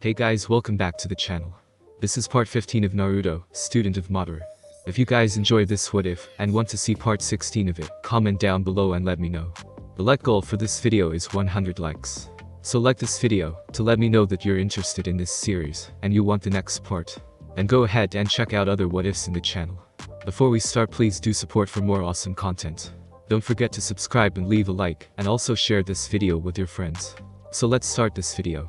Hey guys, welcome back to the channel. This is part 15 of Naruto, Student of Madara. If you guys enjoy this what if, and want to see part 16 of it, comment down below and let me know. The like goal for this video is 100 likes. So like this video, to let me know that you're interested in this series, and you want the next part. And go ahead and check out other what ifs in the channel. Before we start, please do support for more awesome content. Don't forget to subscribe and leave a like, and also share this video with your friends. So let's start this video.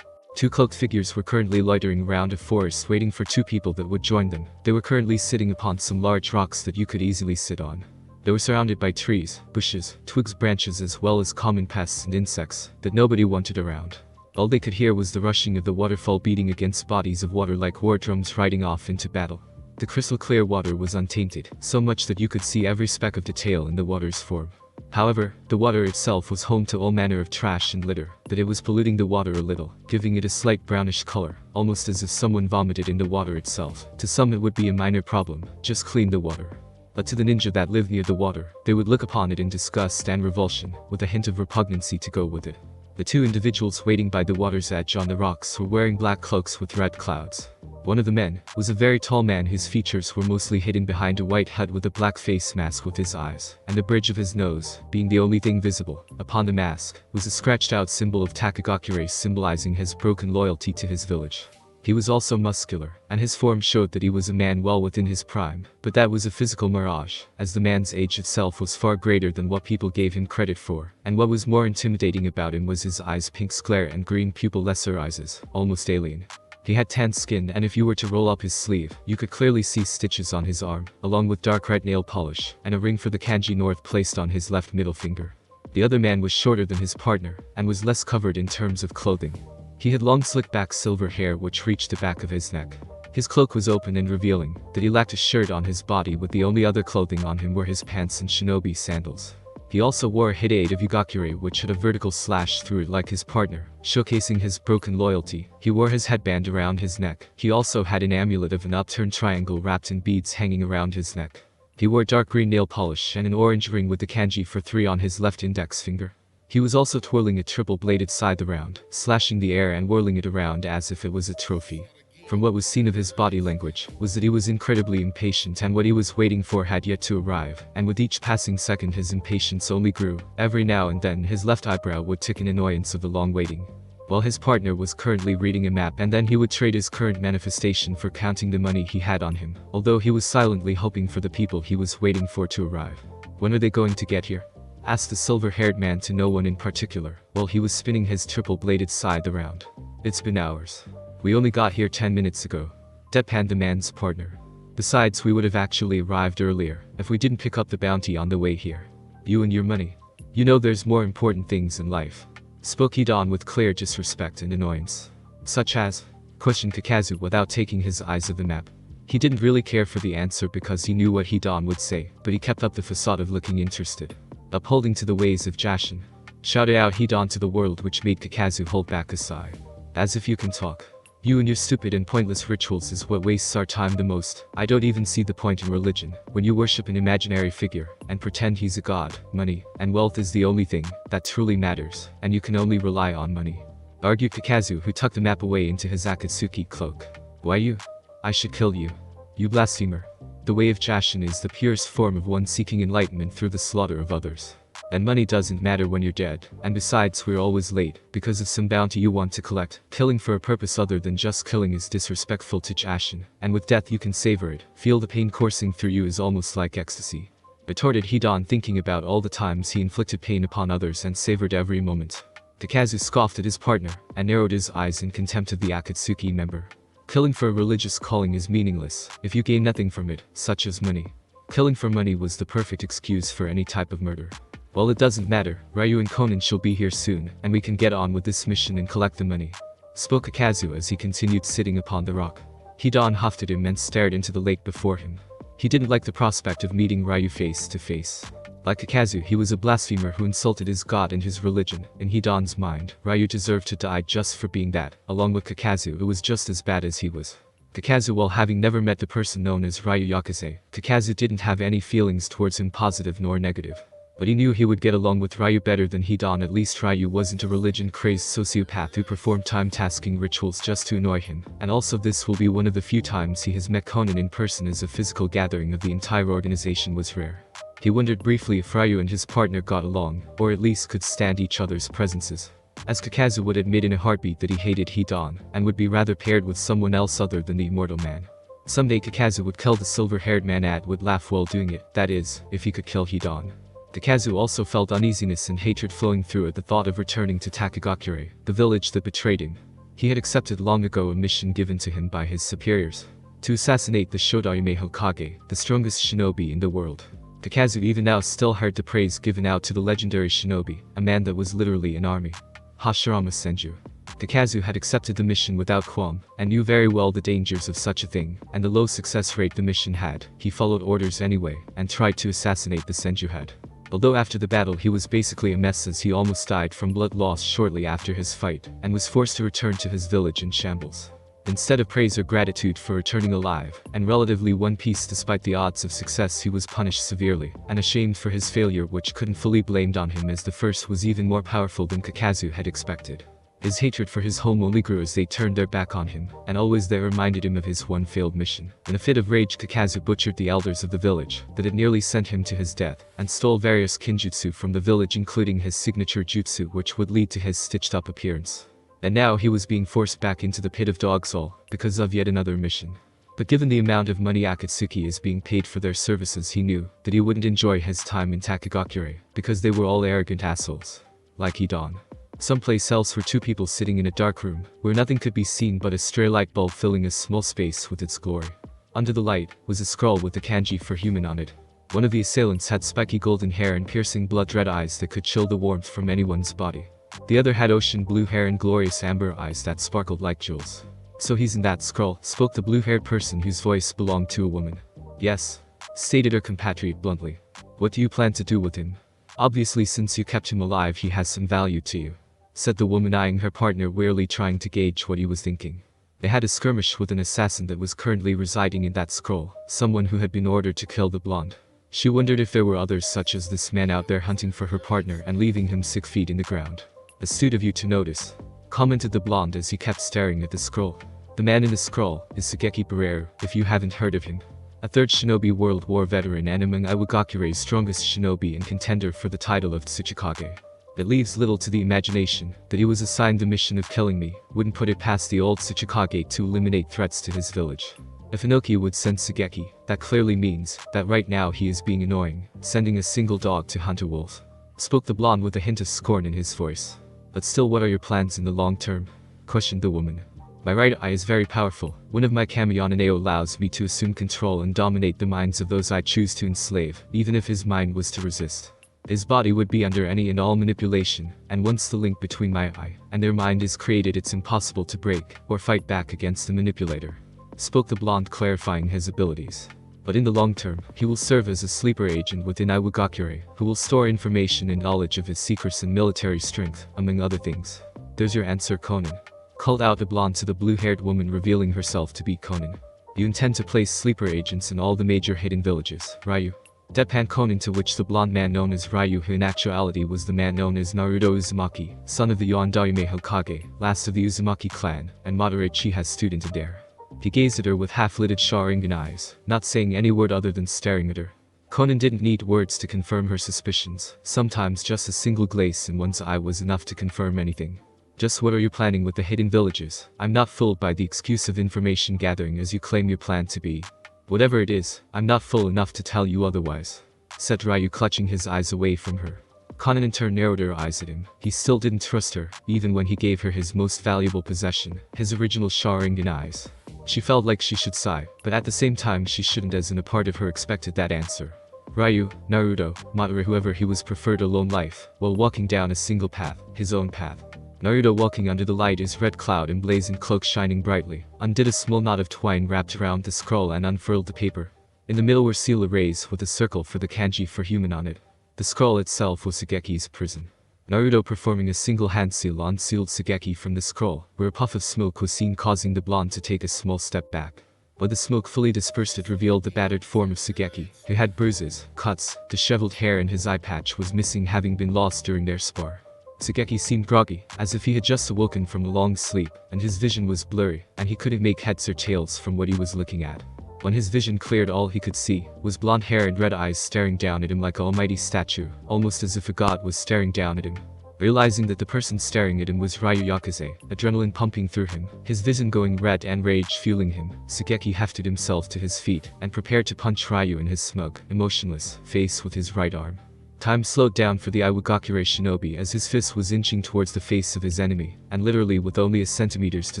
Two cloaked figures were currently loitering around a forest waiting for two people that would join them. They were currently sitting upon some large rocks that you could easily sit on. They were surrounded by trees, bushes, twigs, branches, as well as common pests and insects that nobody wanted around. All they could hear was the rushing of the waterfall beating against bodies of water like war drums riding off into battle. The crystal clear water was untainted, so much that you could see every speck of detail in the water's form. However, the water itself was home to all manner of trash and litter, that it was polluting the water a little, giving it a slight brownish color, almost as if someone vomited in the water itself. To some it would be a minor problem, just clean the water. But to the ninja that lived near the water, they would look upon it in disgust and revulsion, with a hint of repugnancy to go with it. The two individuals waiting by the water's edge on the rocks were wearing black cloaks with red clouds. One of the men was a very tall man whose features were mostly hidden behind a white hood with a black face mask with his eyes, and the bridge of his nose, being the only thing visible. Upon the mask, was a scratched out symbol of Takagakure symbolizing his broken loyalty to his village. He was also muscular, and his form showed that he was a man well within his prime, but that was a physical mirage, as the man's age itself was far greater than what people gave him credit for, and what was more intimidating about him was his eyes' pink sclare and green pupil lesser eyes, almost alien. He had tan skin, and if you were to roll up his sleeve, you could clearly see stitches on his arm, along with dark red nail polish, and a ring for the kanji north placed on his left middle finger. The other man was shorter than his partner, and was less covered in terms of clothing. He had long slick back silver hair which reached the back of his neck. His cloak was open and revealing that he lacked a shirt on his body, with the only other clothing on him were his pants and shinobi sandals. He also wore a hide of Yugakure which had a vertical slash through it like his partner, showcasing his broken loyalty. He wore his headband around his neck. He also had an amulet of an upturned triangle wrapped in beads hanging around his neck. He wore dark green nail polish and an orange ring with the kanji for 3 on his left index finger. He was also twirling a triple-bladed scythe around, slashing the air and whirling it around as if it was a trophy. From what was seen of his body language, was that he was incredibly impatient, and what he was waiting for had yet to arrive, and with each passing second his impatience only grew. Every now and then his left eyebrow would tick in annoyance of the long waiting. While his partner was currently reading a map, and then he would trade his current manifestation for counting the money he had on him, although he was silently hoping for the people he was waiting for to arrive. When are they going to get here? Asked the silver-haired man to no one in particular, while he was spinning his triple-bladed scythe around. It's been hours. We only got here 10 minutes ago. Deadpanned the man's partner. Besides, we would have actually arrived earlier, if we didn't pick up the bounty on the way here. You and your money. You know there's more important things in life. Spoke Hidan with clear disrespect and annoyance. Such as? Questioned Kakazu without taking his eyes off the map. He didn't really care for the answer because he knew what Hidan would say, but he kept up the facade of looking interested. Upholding to the ways of Jashin. Shouted out Hidan to the world, which made Kakazu hold back a sigh. As if you can talk. You and your stupid and pointless rituals is what wastes our time the most. I don't even see the point in religion, when you worship an imaginary figure, and pretend he's a god. Money and wealth is the only thing that truly matters, and you can only rely on money. Argued Kakazu, who tucked the map away into his akatsuki cloak. Why you? I should kill you. You blasphemer. The way of Jashin is the purest form of one seeking enlightenment through the slaughter of others. And money doesn't matter when you're dead, and besides we're always late, because of some bounty you want to collect. Killing for a purpose other than just killing is disrespectful to Jashin, and with death you can savor it. Feel the pain coursing through you is almost like ecstasy. Retorted Hidan, thinking about all the times he inflicted pain upon others and savored every moment. Kakazu scoffed at his partner, and narrowed his eyes in contempt of the Akatsuki member. Killing for a religious calling is meaningless, if you gain nothing from it, such as money. Killing for money was the perfect excuse for any type of murder. Well, it doesn't matter, Ryu and Konan shall be here soon, and we can get on with this mission and collect the money. Spoke Kakazu as he continued sitting upon the rock. Hidan huffed at him and stared into the lake before him. He didn't like the prospect of meeting Ryu face to face. Like Kakazu, he was a blasphemer who insulted his god and his religion. In Hidan's mind, Ryu deserved to die just for being that. Along with Kakazu, it was just as bad as he was. Kakazu, while having never met the person known as Ryu Yakuze, Kakazu didn't have any feelings towards him, positive nor negative. But he knew he would get along with Ryu better than Hidan. At least Ryu wasn't a religion-crazed sociopath who performed time-tasking rituals just to annoy him, and also this will be one of the few times he has met Conan in person, as a physical gathering of the entire organization was rare. He wondered briefly if Ryu and his partner got along, or at least could stand each other's presences, as Kakazu would admit in a heartbeat that he hated Hidan, and would be rather paired with someone else other than the immortal man. Someday Kakazu would kill the silver-haired man and would laugh while doing it, that is, if he could kill Hidan. Kakazu also felt uneasiness and hatred flowing through at the thought of returning to Takagakure, the village that betrayed him. He had accepted long ago a mission given to him by his superiors, to assassinate the Shodaime Hokage, the strongest shinobi in the world. Kakazu even now still heard the praise given out to the legendary shinobi, a man that was literally an army. Hashirama Senju. Kakazu had accepted the mission without qualm, and knew very well the dangers of such a thing, and the low success rate the mission had. He followed orders anyway, and tried to assassinate the Senju head. Although after the battle he was basically a mess, as he almost died from blood loss shortly after his fight, and was forced to return to his village in shambles. Instead of praise or gratitude for returning alive, and relatively one piece despite the odds of success, he was punished severely, and ashamed for his failure, which couldn't fully blamed on him, as the first was even more powerful than Kakazu had expected. His hatred for his home only grew as they turned their back on him, and always they reminded him of his one failed mission. In a fit of rage, Kakazu butchered the elders of the village that had nearly sent him to his death, and stole various kinjutsu from the village, including his signature jutsu, which would lead to his stitched-up appearance. And now he was being forced back into the pit of dog's hole, because of yet another mission. But given the amount of money Akatsuki is being paid for their services, he knew that he wouldn't enjoy his time in Takagakure, because they were all arrogant assholes. Like Hidan. Someplace else were two people sitting in a dark room, where nothing could be seen but a stray light bulb filling a small space with its glory. Under the light was a scroll with the kanji for human on it. One of the assailants had spiky golden hair and piercing blood-red eyes that could chill the warmth from anyone's body. The other had ocean blue hair and glorious amber eyes that sparkled like jewels. "So he's in that scroll," spoke the blue-haired person whose voice belonged to a woman. "Yes," stated her compatriot bluntly. "What do you plan to do with him? Obviously, since you kept him alive, he has some value to you," said the woman, eyeing her partner wearily, trying to gauge what he was thinking. They had a skirmish with an assassin that was currently residing in that scroll, someone who had been ordered to kill the blonde. She wondered if there were others such as this man out there hunting for her partner and leaving him 6 feet in the ground. "Astute of you to notice," commented the blonde as he kept staring at the scroll. "The man in the scroll is Sugeki Barreru, if you haven't heard of him. A 3rd Shinobi World War veteran and among Iwagakure's strongest shinobi and contender for the title of Tsuchikage. It leaves little to the imagination that he was assigned the mission of killing me. Wouldn't put it past the old Tsuchikage to eliminate threats to his village. If Inoki would send Sugeki, that clearly means that right now he is being annoying, sending a single dog to hunt a wolf," spoke the blonde with a hint of scorn in his voice. "But still, what are your plans in the long term?" questioned the woman. "My right eye is very powerful. One of my Kamiyaneo allows me to assume control and dominate the minds of those I choose to enslave, even if his mind was to resist. His body would be under any and all manipulation, and once the link between my eye and their mind is created, it's impossible to break or fight back against the manipulator," spoke the blonde, clarifying his abilities. "But in the long term, he will serve as a sleeper agent within Iwagakure, who will store information and knowledge of his secrets and military strength, among other things." "There's your answer, Conan," called out the blonde to the blue-haired woman, revealing herself to be Conan. "You intend to place sleeper agents in all the major hidden villages, Ryu?" Deadpan Conan, to which the blonde man known as Ryu, who in actuality was the man known as Naruto Uzumaki, son of the Yondaime Hokage, last of the Uzumaki clan, and Madara Uchiha's student Adair. He gazed at her with half-lidded Sharingan eyes, not saying any word other than staring at her. Conan didn't need words to confirm her suspicions. Sometimes just a single glaze in one's eye was enough to confirm anything. "Just what are you planning with the hidden villages? I'm not fooled by the excuse of information gathering as you claim your plan to be. Whatever it is, I'm not fool enough to tell you otherwise," said Ryu, clutching his eyes away from her. Conan in turn narrowed her eyes at him. He still didn't trust her, even when he gave her his most valuable possession, his original Sharingan eyes. She felt like she should sigh, but at the same time she shouldn't, as in a part of her expected that answer. Ryu, Naruto, Madara, whoever he was, preferred a lone life, while walking down a single path, his own path. Naruto, walking under the light, his red cloud emblazoned cloak shining brightly, undid a small knot of twine wrapped around the scroll and unfurled the paper. In the middle were seal arrays with a circle for the kanji for human on it. The scroll itself was Sugeki's prison. Naruto, performing a single hand seal, unsealed Sugeki from the scroll, where a puff of smoke was seen, causing the blonde to take a small step back. When the smoke fully dispersed, it revealed the battered form of Sugeki. He had bruises, cuts, disheveled hair, and his eye patch was missing, having been lost during their spar. Sugeki seemed groggy, as if he had just awoken from a long sleep, and his vision was blurry, and he couldn't make heads or tails from what he was looking at. When his vision cleared, all he could see was blonde hair and red eyes staring down at him like an almighty statue, almost as if a god was staring down at him. Realizing that the person staring at him was Raikage, adrenaline pumping through him, his vision going red and rage fueling him, Sugeki hefted himself to his feet and prepared to punch Ryu in his smug, emotionless face with his right arm. Time slowed down for the Iwagakure shinobi as his fist was inching towards the face of his enemy, and literally with only a centimeters to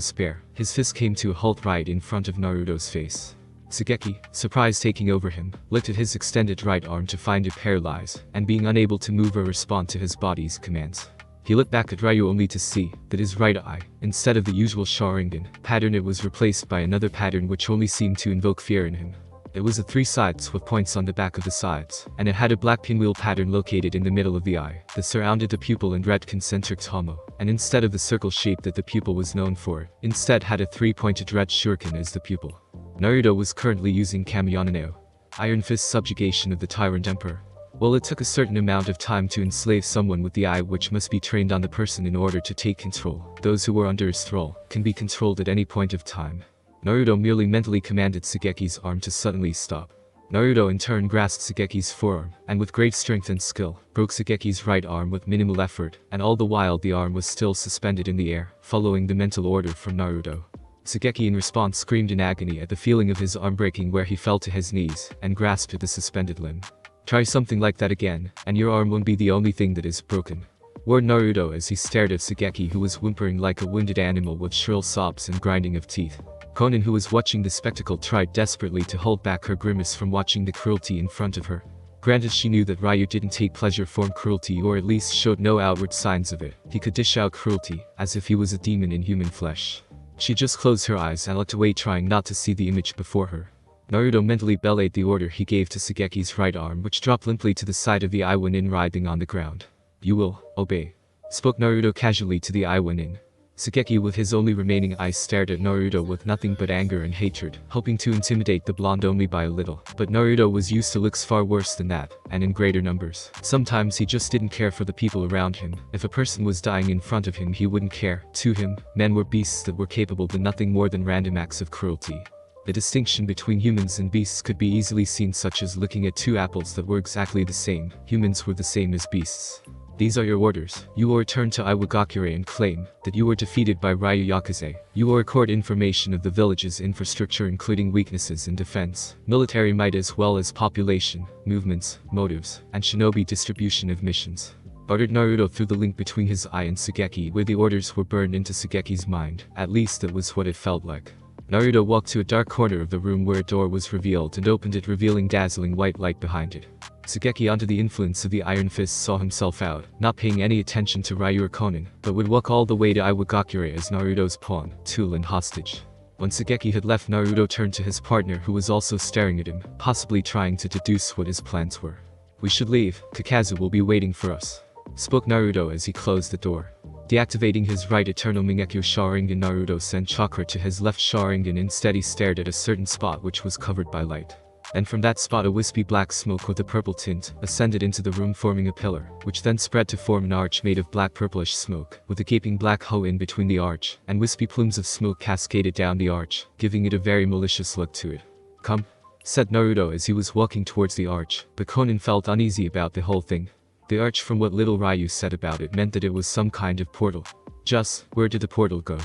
spare, his fist came to a halt right in front of Naruto's face. Sugeki, surprise taking over him, lifted his extended right arm to find it paralyzed, and being unable to move or respond to his body's commands. He looked back at Ryu only to see that his right eye, instead of the usual Sharingan pattern, it was replaced by another pattern which only seemed to invoke fear in him. It was a three sides with points on the back of the sides, and it had a black pinwheel pattern located in the middle of the eye that surrounded the pupil in red concentric tomo, and instead of the circle shape that the pupil was known for, instead had a three-pointed red shuriken as the pupil. Naruto was currently using Kamiyonaneo, Iron Fist subjugation of the Tyrant Emperor. Well, it took a certain amount of time to enslave someone with the eye, which must be trained on the person in order to take control. Those who were under his thrall can be controlled at any point of time. Naruto merely mentally commanded Sugeki's arm to suddenly stop. Naruto in turn grasped Sugeki's forearm, and with great strength and skill, broke Sugeki's right arm with minimal effort, and all the while the arm was still suspended in the air, following the mental order from Naruto. Sugeki in response screamed in agony at the feeling of his arm breaking, where he fell to his knees and grasped at the suspended limb. Try something like that again, and your arm won't be the only thing that is broken, warned Naruto as he stared at Sugeki, who was whimpering like a wounded animal with shrill sobs and grinding of teeth. Konan, who was watching the spectacle, tried desperately to hold back her grimace from watching the cruelty in front of her. Granted, she knew that Ryu didn't take pleasure from cruelty, or at least showed no outward signs of it. He could dish out cruelty, as if he was a demon in human flesh. She just closed her eyes and looked away, trying not to see the image before her. Naruto mentally belayed the order he gave to Sugeki's right arm, which dropped limply to the side of the Iwanin, writhing on the ground. "You will obey," spoke Naruto casually to the Iwanin. Sugeki, with his only remaining eye, stared at Naruto with nothing but anger and hatred, hoping to intimidate the blonde only by a little. But Naruto was used to looks far worse than that, and in greater numbers. Sometimes he just didn't care for the people around him. If a person was dying in front of him, he wouldn't care. To him, men were beasts that were capable of nothing more than random acts of cruelty. The distinction between humans and beasts could be easily seen, such as looking at two apples that were exactly the same. Humans were the same as beasts. "These are your orders. You will return to Iwagakure and claim that you were defeated by Raikage. You will record information of the village's infrastructure, including weaknesses in defense, military might, as well as population, movements, motives, and shinobi distribution of missions," uttered Naruto through the link between his eye and Sugeki, where the orders were burned into Sugeki's mind. At least that was what it felt like. Naruto walked to a dark corner of the room where a door was revealed and opened it, revealing dazzling white light behind it. Sugeki, under the influence of the Iron Fist, saw himself out, not paying any attention to Ryu or Konan, but would walk all the way to Iwagakure as Naruto's pawn, tool, and hostage. When Sugeki had left, Naruto turned to his partner, who was also staring at him, possibly trying to deduce what his plans were. "We should leave. Kakazu will be waiting for us," spoke Naruto as he closed the door. Deactivating his right Eternal Mingekyo Sharingan, Naruto sent chakra to his left Sharingan. Instead, he stared at a certain spot which was covered by light. And from that spot, a wispy black smoke with a purple tint ascended into the room, forming a pillar, which then spread to form an arch made of black purplish smoke, with a gaping black hole in between the arch, and wispy plumes of smoke cascaded down the arch, giving it a very malicious look to it. "Come," said Naruto as he was walking towards the arch, but Konan felt uneasy about the whole thing. The arch, from what little Ryu said about it, meant that it was some kind of portal. Just, where did the portal go?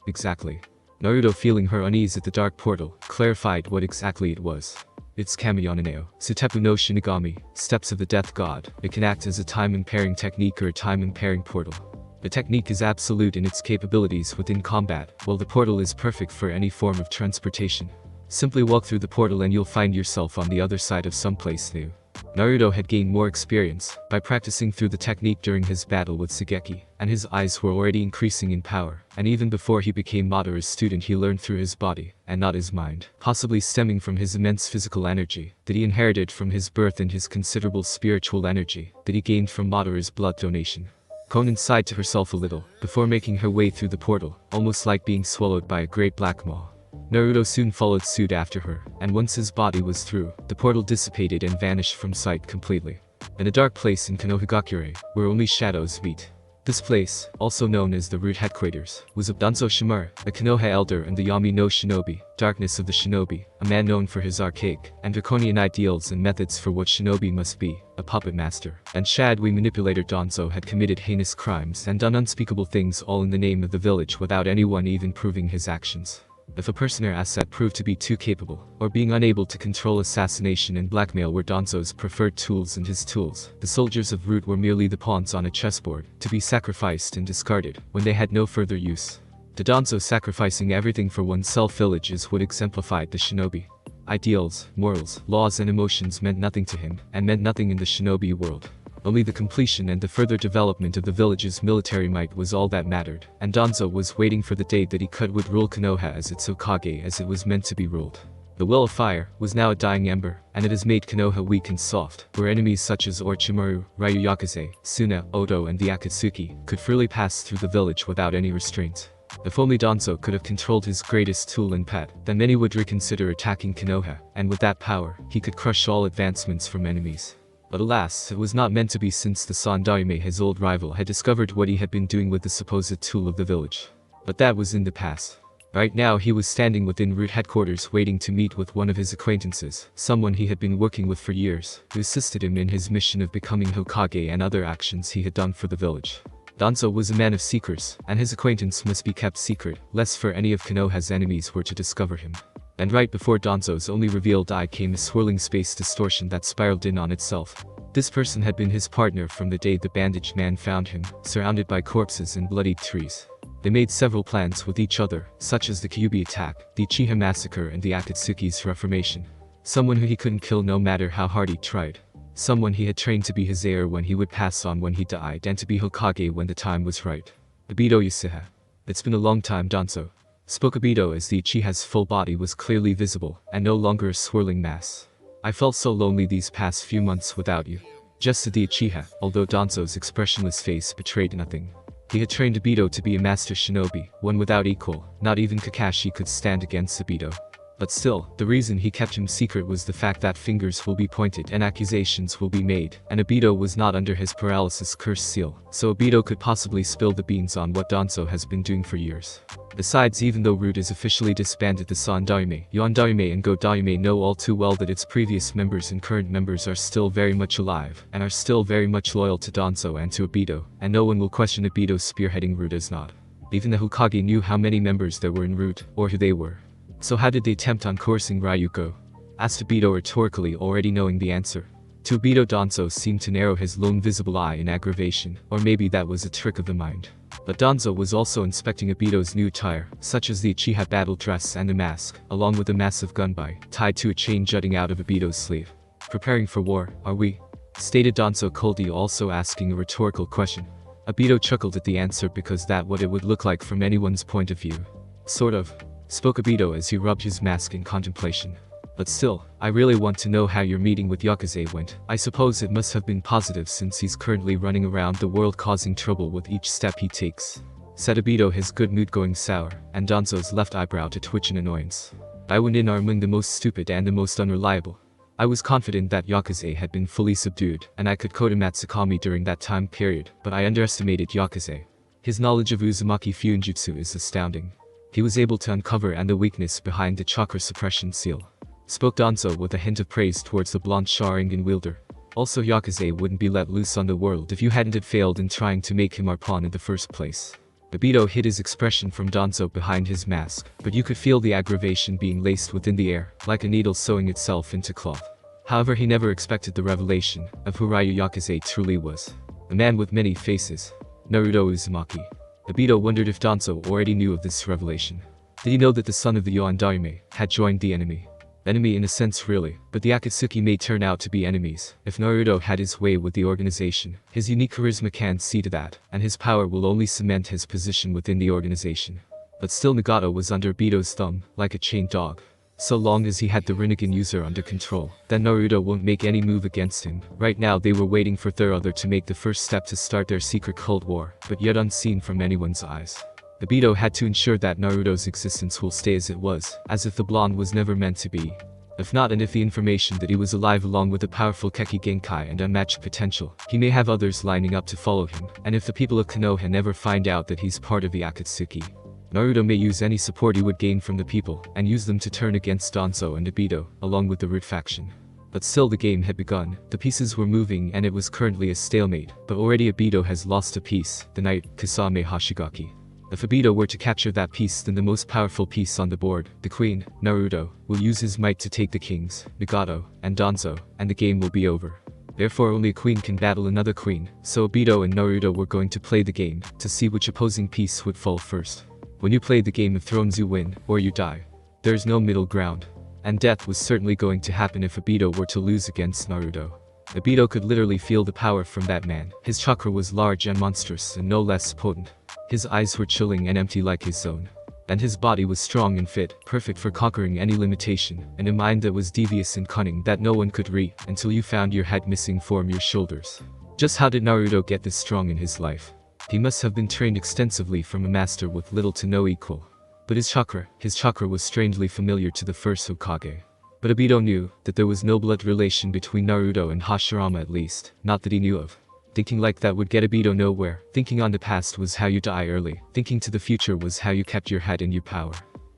Exactly. Naruto, feeling her unease at the dark portal, clarified what exactly it was. "It's Kamiyonaneo, Sutepu no Shinigami, Steps of the Death God. It can act as a time-impairing technique or a time-impairing portal. The technique is absolute in its capabilities within combat, while the portal is perfect for any form of transportation. Simply walk through the portal and you'll find yourself on the other side of someplace new." Naruto had gained more experience by practicing through the technique during his battle with Sugeki, and his eyes were already increasing in power, and even before he became Madara's student, he learned through his body, and not his mind, possibly stemming from his immense physical energy that he inherited from his birth and his considerable spiritual energy that he gained from Madara's blood donation. Konan sighed to herself a little, before making her way through the portal, almost like being swallowed by a great black maw. Naruto soon followed suit after her, and once his body was through, the portal dissipated and vanished from sight completely. In a dark place in Konohagakure, where only shadows meet. This place, also known as the Root Headquarters, was of Danzo Shimura, a Konoha elder and the Yami no Shinobi, Darkness of the Shinobi, a man known for his archaic and draconian ideals and methods for what shinobi must be, a puppet master. And Shadwi manipulator Danzo had committed heinous crimes and done unspeakable things all in the name of the village without anyone even proving his actions. If a person or asset proved to be too capable, or being unable to control assassination and blackmail were Danzo's preferred tools and his tools, the soldiers of Root were merely the pawns on a chessboard, to be sacrificed and discarded, when they had no further use. To Danzo, sacrificing everything for one's self-village is what exemplified the shinobi. Ideals, morals, laws and emotions meant nothing to him, and meant nothing in the shinobi world. Only the completion and the further development of the village's military might was all that mattered, and Danzo was waiting for the day that he would rule Konoha as its Hokage as it was meant to be ruled. The Well of Fire was now a dying ember, and it has made Konoha weak and soft, where enemies such as Orochimaru, Ryu Yakuza, Suna, Odo and the Akatsuki could freely pass through the village without any restraint. If only Danzo could have controlled his greatest tool and pet, then many would reconsider attacking Konoha, and with that power, he could crush all advancements from enemies. But alas, it was not meant to be, since the Sandaime, his old rival, had discovered what he had been doing with the supposed tool of the village. But that was in the past. Right now he was standing within Root Headquarters waiting to meet with one of his acquaintances, someone he had been working with for years, who assisted him in his mission of becoming Hokage and other actions he had done for the village. Danzo was a man of secrets, and his acquaintance must be kept secret, lest for any of Konoha's enemies were to discover him. And right before Danzo's only revealed eye came a swirling space distortion that spiraled in on itself. This person had been his partner from the day the bandaged man found him, surrounded by corpses and bloodied trees. They made several plans with each other, such as the Kyuubi attack, the Uchiha massacre and the Akatsuki's reformation. Someone who he couldn't kill no matter how hard he tried. Someone he had trained to be his heir when he would pass on when he died, and to be Hokage when the time was right. Obito Uchiha. It's been a long time, Danzo. Spoke Obito as the Uchiha's full body was clearly visible, and no longer a swirling mass. I felt so lonely these past few months without you. Just said the Uchiha, although Danzo's expressionless face betrayed nothing. He had trained Obito to be a master shinobi, one without equal. Not even Kakashi could stand against Obito. But still, the reason he kept him secret was the fact that fingers will be pointed and accusations will be made, and Obito was not under his paralysis curse seal, so Obito could possibly spill the beans on what Danzo has been doing for years. Besides, even though Root is officially disbanded, the Sandaime, Yondaime and Godaime know all too well that its previous members and current members are still very much alive, and are still very much loyal to Danzo and to Obito, and no one will question Obito's spearheading Root as not. Even the Hokage knew how many members there were in Root, or who they were. So how did they attempt on coercing Ryuko? Asked Obito rhetorically, already knowing the answer. To Obito, Danzo seemed to narrow his lone visible eye in aggravation, or maybe that was a trick of the mind. But Danzo was also inspecting Obito's new attire, such as the Uchiha battle dress and the mask, along with a massive gunbai, tied to a chain jutting out of Obito's sleeve. Preparing for war, are we? Stated Danzo coldly, also asking a rhetorical question. Obito chuckled at the answer because that's what it would look like from anyone's point of view. Sort of. Spoke Obito as he rubbed his mask in contemplation. But still, I really want to know how your meeting with Yakuza went. I suppose it must have been positive, since he's currently running around the world causing trouble with each step he takes. Said Obito, his good mood going sour, and Danzo's left eyebrow to twitch in annoyance. I went in are among the most stupid and the most unreliable. I was confident that Yakuza had been fully subdued, and I could Koda Matsukami during that time period, but I underestimated Yakuza. His knowledge of Uzumaki Fuinjutsu is astounding. He was able to uncover the weakness behind the chakra suppression seal. Spoke Danzo with a hint of praise towards the blonde Sharingan wielder. Also, Yakuza wouldn't be let loose on the world if you hadn't failed in trying to make him our pawn in the first place. Obito hid his expression from Danzo behind his mask, but you could feel the aggravation being laced within the air, like a needle sewing itself into cloth. However, he never expected the revelation of who Ryu Yakuza truly was. A man with many faces. Naruto Uzumaki. Obito wondered if Danzo already knew of this revelation. Did he know that the son of the Yondaime had joined the enemy? Enemy in a sense, really, but the Akatsuki may turn out to be enemies. If Naruto had his way with the organization, his unique charisma can see to that, and his power will only cement his position within the organization. But still, Nagato was under Obito's thumb, like a chained dog. So long as he had the Rinnegan user under control, then Naruto won't make any move against him. Right now they were waiting for their other to make the first step to start their secret Cold War, but yet unseen from anyone's eyes. Obito had to ensure that Naruto's existence will stay as it was, as if the blonde was never meant to be. If not, and if the information that he was alive along with a powerful Keki Genkai and unmatched potential, he may have others lining up to follow him, and if the people of Konoha never find out that he's part of the Akatsuki, Naruto may use any support he would gain from the people, and use them to turn against Danzo and Obito, along with the Root faction. But still the game had begun, the pieces were moving and it was currently a stalemate, but already Obito has lost a piece, the knight, Kasame Hashigaki. If Obito were to capture that piece, then the most powerful piece on the board, the queen, Naruto, will use his might to take the kings, Nagato, and Danzo, and the game will be over. Therefore only a queen can battle another queen, so Obito and Naruto were going to play the game, to see which opposing piece would fall first. When you play the Game of Thrones you win, or you die. There's no middle ground. And death was certainly going to happen if Obito were to lose against Naruto. Obito could literally feel the power from that man. His chakra was large and monstrous and no less potent. His eyes were chilling and empty like his own. And his body was strong and fit, perfect for conquering any limitation, and a mind that was devious and cunning that no one could read until you found your head missing from your shoulders. Just how did Naruto get this strong in his life? He must have been trained extensively from a master with little to no equal. But his chakra was strangely familiar to the first Hokage. But Obito knew that there was no blood relation between Naruto and Hashirama, at least, not that he knew of. Thinking like that would get Obito nowhere. Thinking on the past was how you die early. Thinking to the future was how you kept your head and your power.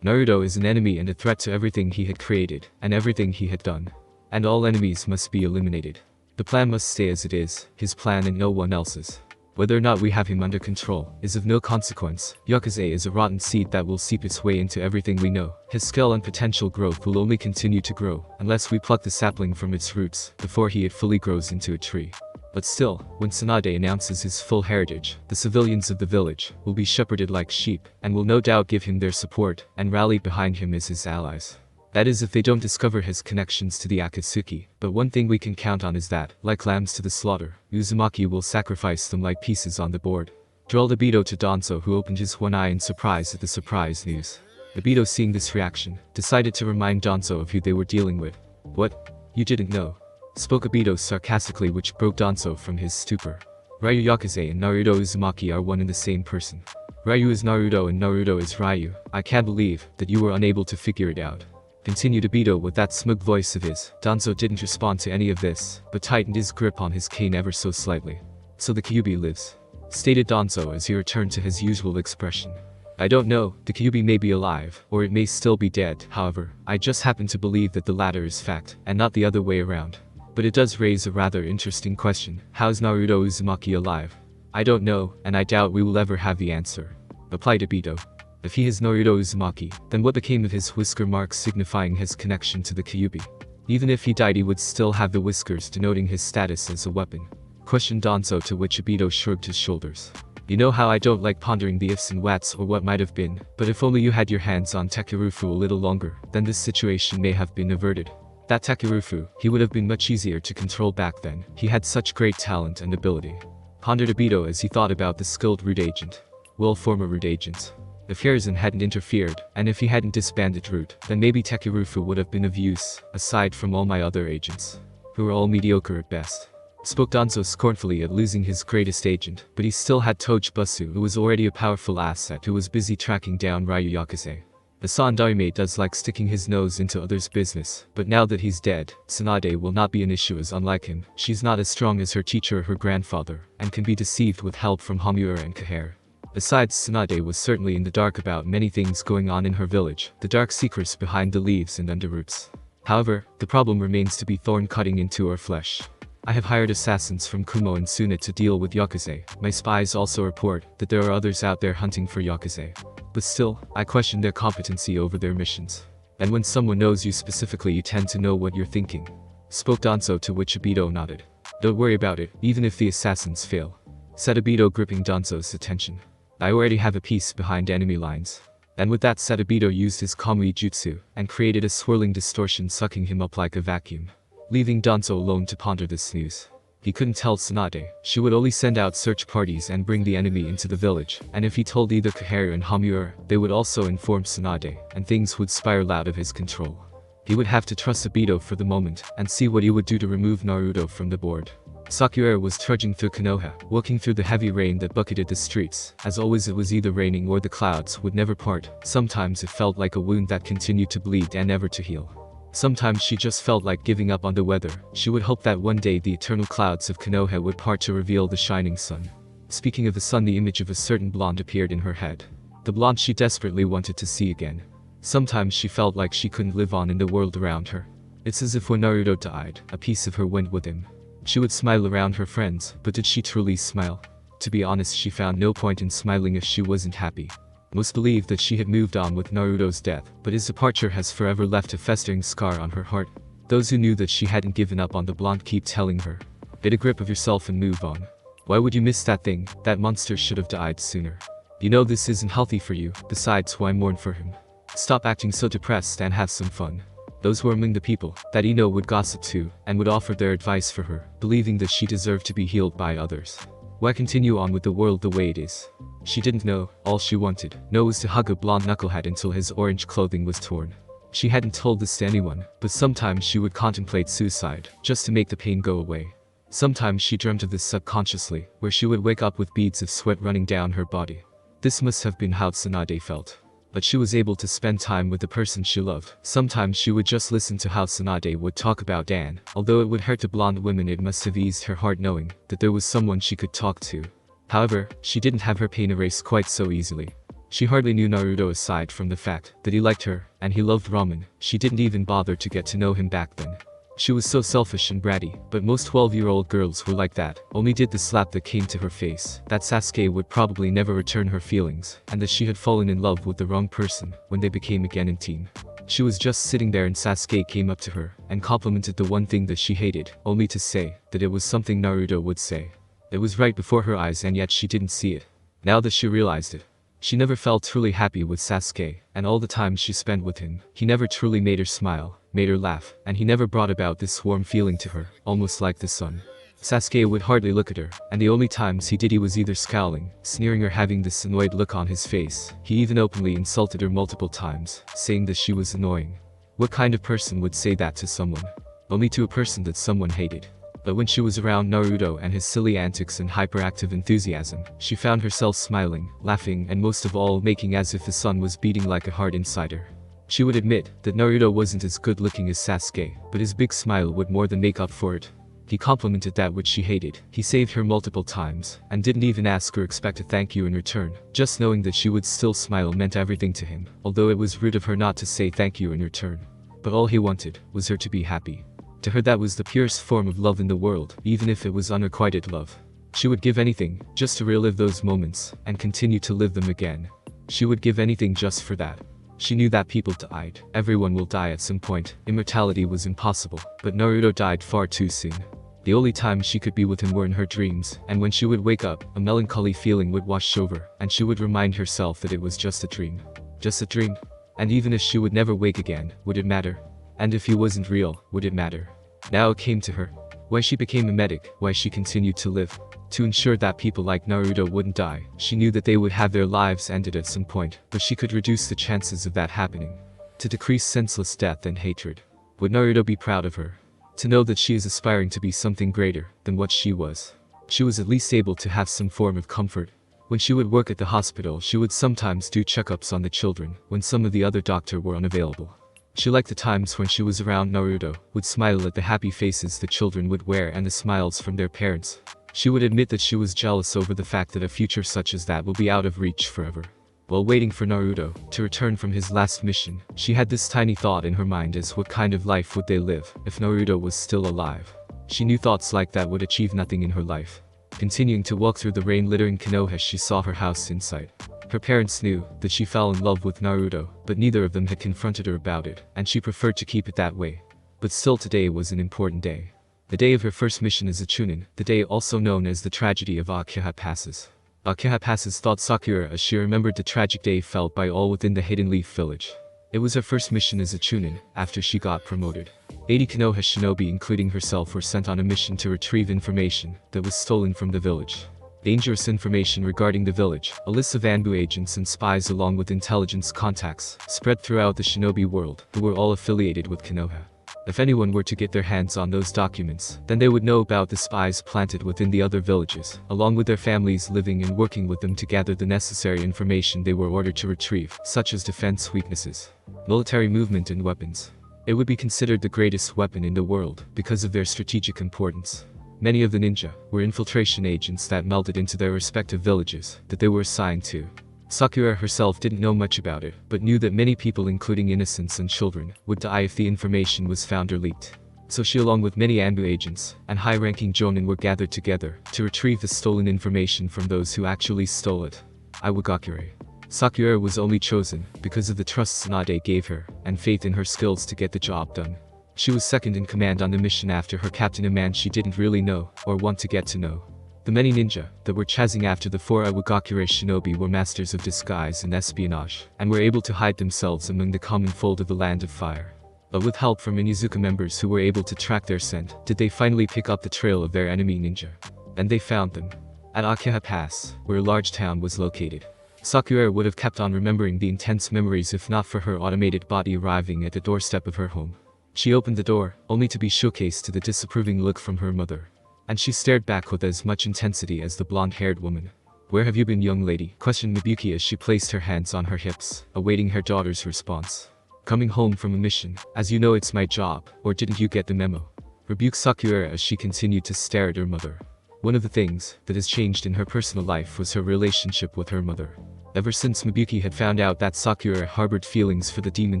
Naruto is an enemy and a threat to everything he had created, and everything he had done. And all enemies must be eliminated. The plan must stay as it is, his plan and no one else's. Whether or not we have him under control is of no consequence. Yakuza is a rotten seed that will seep its way into everything we know. His skill and potential growth will only continue to grow, unless we pluck the sapling from its roots, before it fully grows into a tree. But still, when Tsunade announces his full heritage, the civilians of the village will be shepherded like sheep, and will no doubt give him their support, and rally behind him as his allies. That is if they don't discover his connections to the Akatsuki, but one thing we can count on is that, like lambs to the slaughter, Uzumaki will sacrifice them like pieces on the board. Drawled Obito to Danzo, who opened his one eye in surprise at the surprise news. Obito, seeing this reaction, decided to remind Danzo of who they were dealing with. "What? You didn't know?" spoke Obito sarcastically, which broke Danzo from his stupor. Ryu Yakuza and Naruto Uzumaki are one and the same person. Ryu is Naruto and Naruto is Ryu. I can't believe that you were unable to figure it out. Continued Obito with that smug voice of his. Danzo didn't respond to any of this, but tightened his grip on his cane ever so slightly. "So the Kyuubi lives," stated Danzo as he returned to his usual expression. "I don't know, the Kyuubi may be alive, or it may still be dead, however, I just happen to believe that the latter is fact, and not the other way around. But it does raise a rather interesting question. How's Naruto Uzumaki alive? I don't know, and I doubt we will ever have the answer," replied Obito. If he is Naruto Uzumaki, then what became of his whisker marks signifying his connection to the Kyuubi? Even if he died, he would still have the whiskers denoting his status as a weapon. Questioned Danzo, to which Obito shrugged his shoulders. "You know how I don't like pondering the ifs and whats or what might have been, but if only you had your hands on Takerufu a little longer, then this situation may have been averted. That Takerufu, he would have been much easier to control back then, he had such great talent and ability." Pondered Obito as he thought about the skilled Root agent. Well, former Root agents. If Hiruzen hadn't interfered, and if he hadn't disbanded Root, then maybe Takerufu would have been of use, aside from all my other agents, who were all mediocre at best. Spoke Danzo scornfully at losing his greatest agent, but he still had Tojibasu, who was already a powerful asset who was busy tracking down Ryu Yakuza. The Sandaime does like sticking his nose into others' business, but now that he's dead, Tsunade will not be an issue, as unlike him, she's not as strong as her teacher or her grandfather, and can be deceived with help from Hamura and Kaher. Besides, Tsunade was certainly in the dark about many things going on in her village, the dark secrets behind the leaves and underroots. However, the problem remains to be thorn cutting into our flesh. I have hired assassins from Kumo and Tsunade to deal with Yakuza. My spies also report that there are others out there hunting for Yakuza. But still, I question their competency over their missions. And when someone knows you specifically, you tend to know what you're thinking. Spoke Danzo, to which Obito nodded. "Don't worry about it, even if the assassins fail," said Obito, gripping Danzo's attention. "I already have a piece behind enemy lines." And with that said, Obito used his Kamui jutsu, and created a swirling distortion, sucking him up like a vacuum. Leaving Danzo alone to ponder this news. He couldn't tell Tsunade. She would only send out search parties and bring the enemy into the village, and if he told either Kaharu and Hamura, they would also inform Tsunade, and things would spiral out of his control. He would have to trust Obito for the moment, and see what he would do to remove Naruto from the board. Sakura was trudging through Konoha, walking through the heavy rain that bucketed the streets. As always, it was either raining or the clouds would never part. Sometimes it felt like a wound that continued to bleed and never to heal. Sometimes she just felt like giving up on the weather. She would hope that one day the eternal clouds of Konoha would part to reveal the shining sun. Speaking of the sun, the image of a certain blonde appeared in her head. The blonde she desperately wanted to see again. Sometimes she felt like she couldn't live on in the world around her. It's as if when Naruto died, a piece of her went with him. She would smile around her friends, but did she truly smile? To be honest, she found no point in smiling if she wasn't happy. Most believe that she had moved on with Naruto's death, but his departure has forever left a festering scar on her heart. Those who knew that she hadn't given up on the blonde keep telling her, "Get a grip of yourself and move on. Why would you miss that thing? That monster should have died sooner. You know this isn't healthy for you, besides why mourn for him? Stop acting so depressed and have some fun." Those were among the people that Ino would gossip to, and would offer their advice for her, believing that she deserved to be healed by others. Why continue on with the world the way it is? She didn't know. All she wanted was to hug a blonde knucklehead until his orange clothing was torn. She hadn't told this to anyone, but sometimes she would contemplate suicide, just to make the pain go away. Sometimes she dreamt of this subconsciously, where she would wake up with beads of sweat running down her body. This must have been how Tsunade felt. But she was able to spend time with the person she loved. Sometimes she would just listen to how Tsunade would talk about Dan. Although it would hurt the blonde women, it must have eased her heart knowing that there was someone she could talk to. However, she didn't have her pain erased quite so easily. She hardly knew Naruto aside from the fact that he liked her, and he loved ramen. She didn't even bother to get to know him back then. She was so selfish and bratty, but most 12-year-old girls were like that. Only did the slap that came to her face that Sasuke would probably never return her feelings, and that she had fallen in love with the wrong person when they became again in team. She was just sitting there and Sasuke came up to her and complimented the one thing that she hated, only to say that it was something Naruto would say. It was right before her eyes and yet she didn't see it. Now that she realized it, she never felt truly happy with Sasuke, and all the time she spent with him, he never truly made her smile, made her laugh, and he never brought about this warm feeling to her, almost like the sun. Sasuke would hardly look at her, and the only times he did he was either scowling, sneering or having this annoyed look on his face. He even openly insulted her multiple times, saying that she was annoying. What kind of person would say that to someone? Only to a person that someone hated. But when she was around Naruto and his silly antics and hyperactive enthusiasm, she found herself smiling, laughing, and most of all making as if the sun was beating like a heart inside her. She would admit that Naruto wasn't as good looking as Sasuke, but his big smile would more than make up for it. He complimented that which she hated. He saved her multiple times, and didn't even ask or expect a thank you in return. Just knowing that she would still smile meant everything to him, although it was rude of her not to say thank you in return. But all he wanted was her to be happy. To her that was the purest form of love in the world, even if it was unrequited love. She would give anything, just to relive those moments, and continue to live them again. She would give anything just for that. She knew that people died. Everyone will die at some point. Immortality was impossible, but Naruto died far too soon. The only time she could be with him were in her dreams, and when she would wake up, a melancholy feeling would wash over, and she would remind herself that it was just a dream. Just a dream. And even if she would never wake again, would it matter? And if he wasn't real, would it matter? Now it came to her. Why she became a medic, why she continued to live. To ensure that people like Naruto wouldn't die. She knew that they would have their lives ended at some point, but she could reduce the chances of that happening. To decrease senseless death and hatred. Would Naruto be proud of her? To know that she is aspiring to be something greater than what she was. She was at least able to have some form of comfort. When she would work at the hospital, she would sometimes do checkups on the children when some of the other doctors were unavailable. She liked the times when she was around Naruto, would smile at the happy faces the children would wear and the smiles from their parents. She would admit that she was jealous over the fact that a future such as that will be out of reach forever. While waiting for Naruto to return from his last mission, she had this tiny thought in her mind as what kind of life would they live if Naruto was still alive. She knew thoughts like that would achieve nothing in her life. Continuing to walk through the rain-littering Konoha, she saw her house in sight. Her parents knew that she fell in love with Naruto, but neither of them had confronted her about it, and she preferred to keep it that way. But still, today was an important day. The day of her first mission as a Chunin, the day also known as the tragedy of Uchiha Passes. Uchiha Passes thought Sakura as she remembered the tragic day felt by all within the Hidden Leaf village. It was her first mission as a Chunin, after she got promoted. 80 Konoha shinobi including herself were sent on a mission to retrieve information that was stolen from the village. Dangerous information regarding the village, a list of Anbu agents and spies along with intelligence contacts, spread throughout the shinobi world, who were all affiliated with Konoha. If anyone were to get their hands on those documents, then they would know about the spies planted within the other villages, along with their families living and working with them to gather the necessary information they were ordered to retrieve, such as defense weaknesses, military movement and weapons. It would be considered the greatest weapon in the world because of their strategic importance. Many of the ninja were infiltration agents that melded into their respective villages that they were assigned to. Sakura herself didn't know much about it, but knew that many people including innocents and children would die if the information was found or leaked. So she along with many Anbu agents and high-ranking jonin were gathered together to retrieve the stolen information from those who actually stole it. Iwagakure. Sakura was only chosen because of the trust Tsunade gave her and faith in her skills to get the job done. She was second in command on the mission after her captain, a man she didn't really know or want to get to know. The many ninja that were chasing after the 4 Iwagakure shinobi were masters of disguise and espionage, and were able to hide themselves among the common fold of the Land of Fire. But with help from Inizuka members who were able to track their scent, did they finally pick up the trail of their enemy ninja. And they found them. At Uchiha Pass, where a large town was located. Sakura would have kept on remembering the intense memories if not for her automated body arriving at the doorstep of her home. She opened the door, only to be showcased to the disapproving look from her mother. And she stared back with as much intensity as the blonde-haired woman. "Where have you been, young lady?" questioned Mibuki as she placed her hands on her hips, awaiting her daughter's response. "Coming home from a mission. As you know, it's my job, or didn't you get the memo?" rebuked Sakura as she continued to stare at her mother. One of the things that has changed in her personal life was her relationship with her mother. Ever since Mibuki had found out that Sakura harbored feelings for the demon,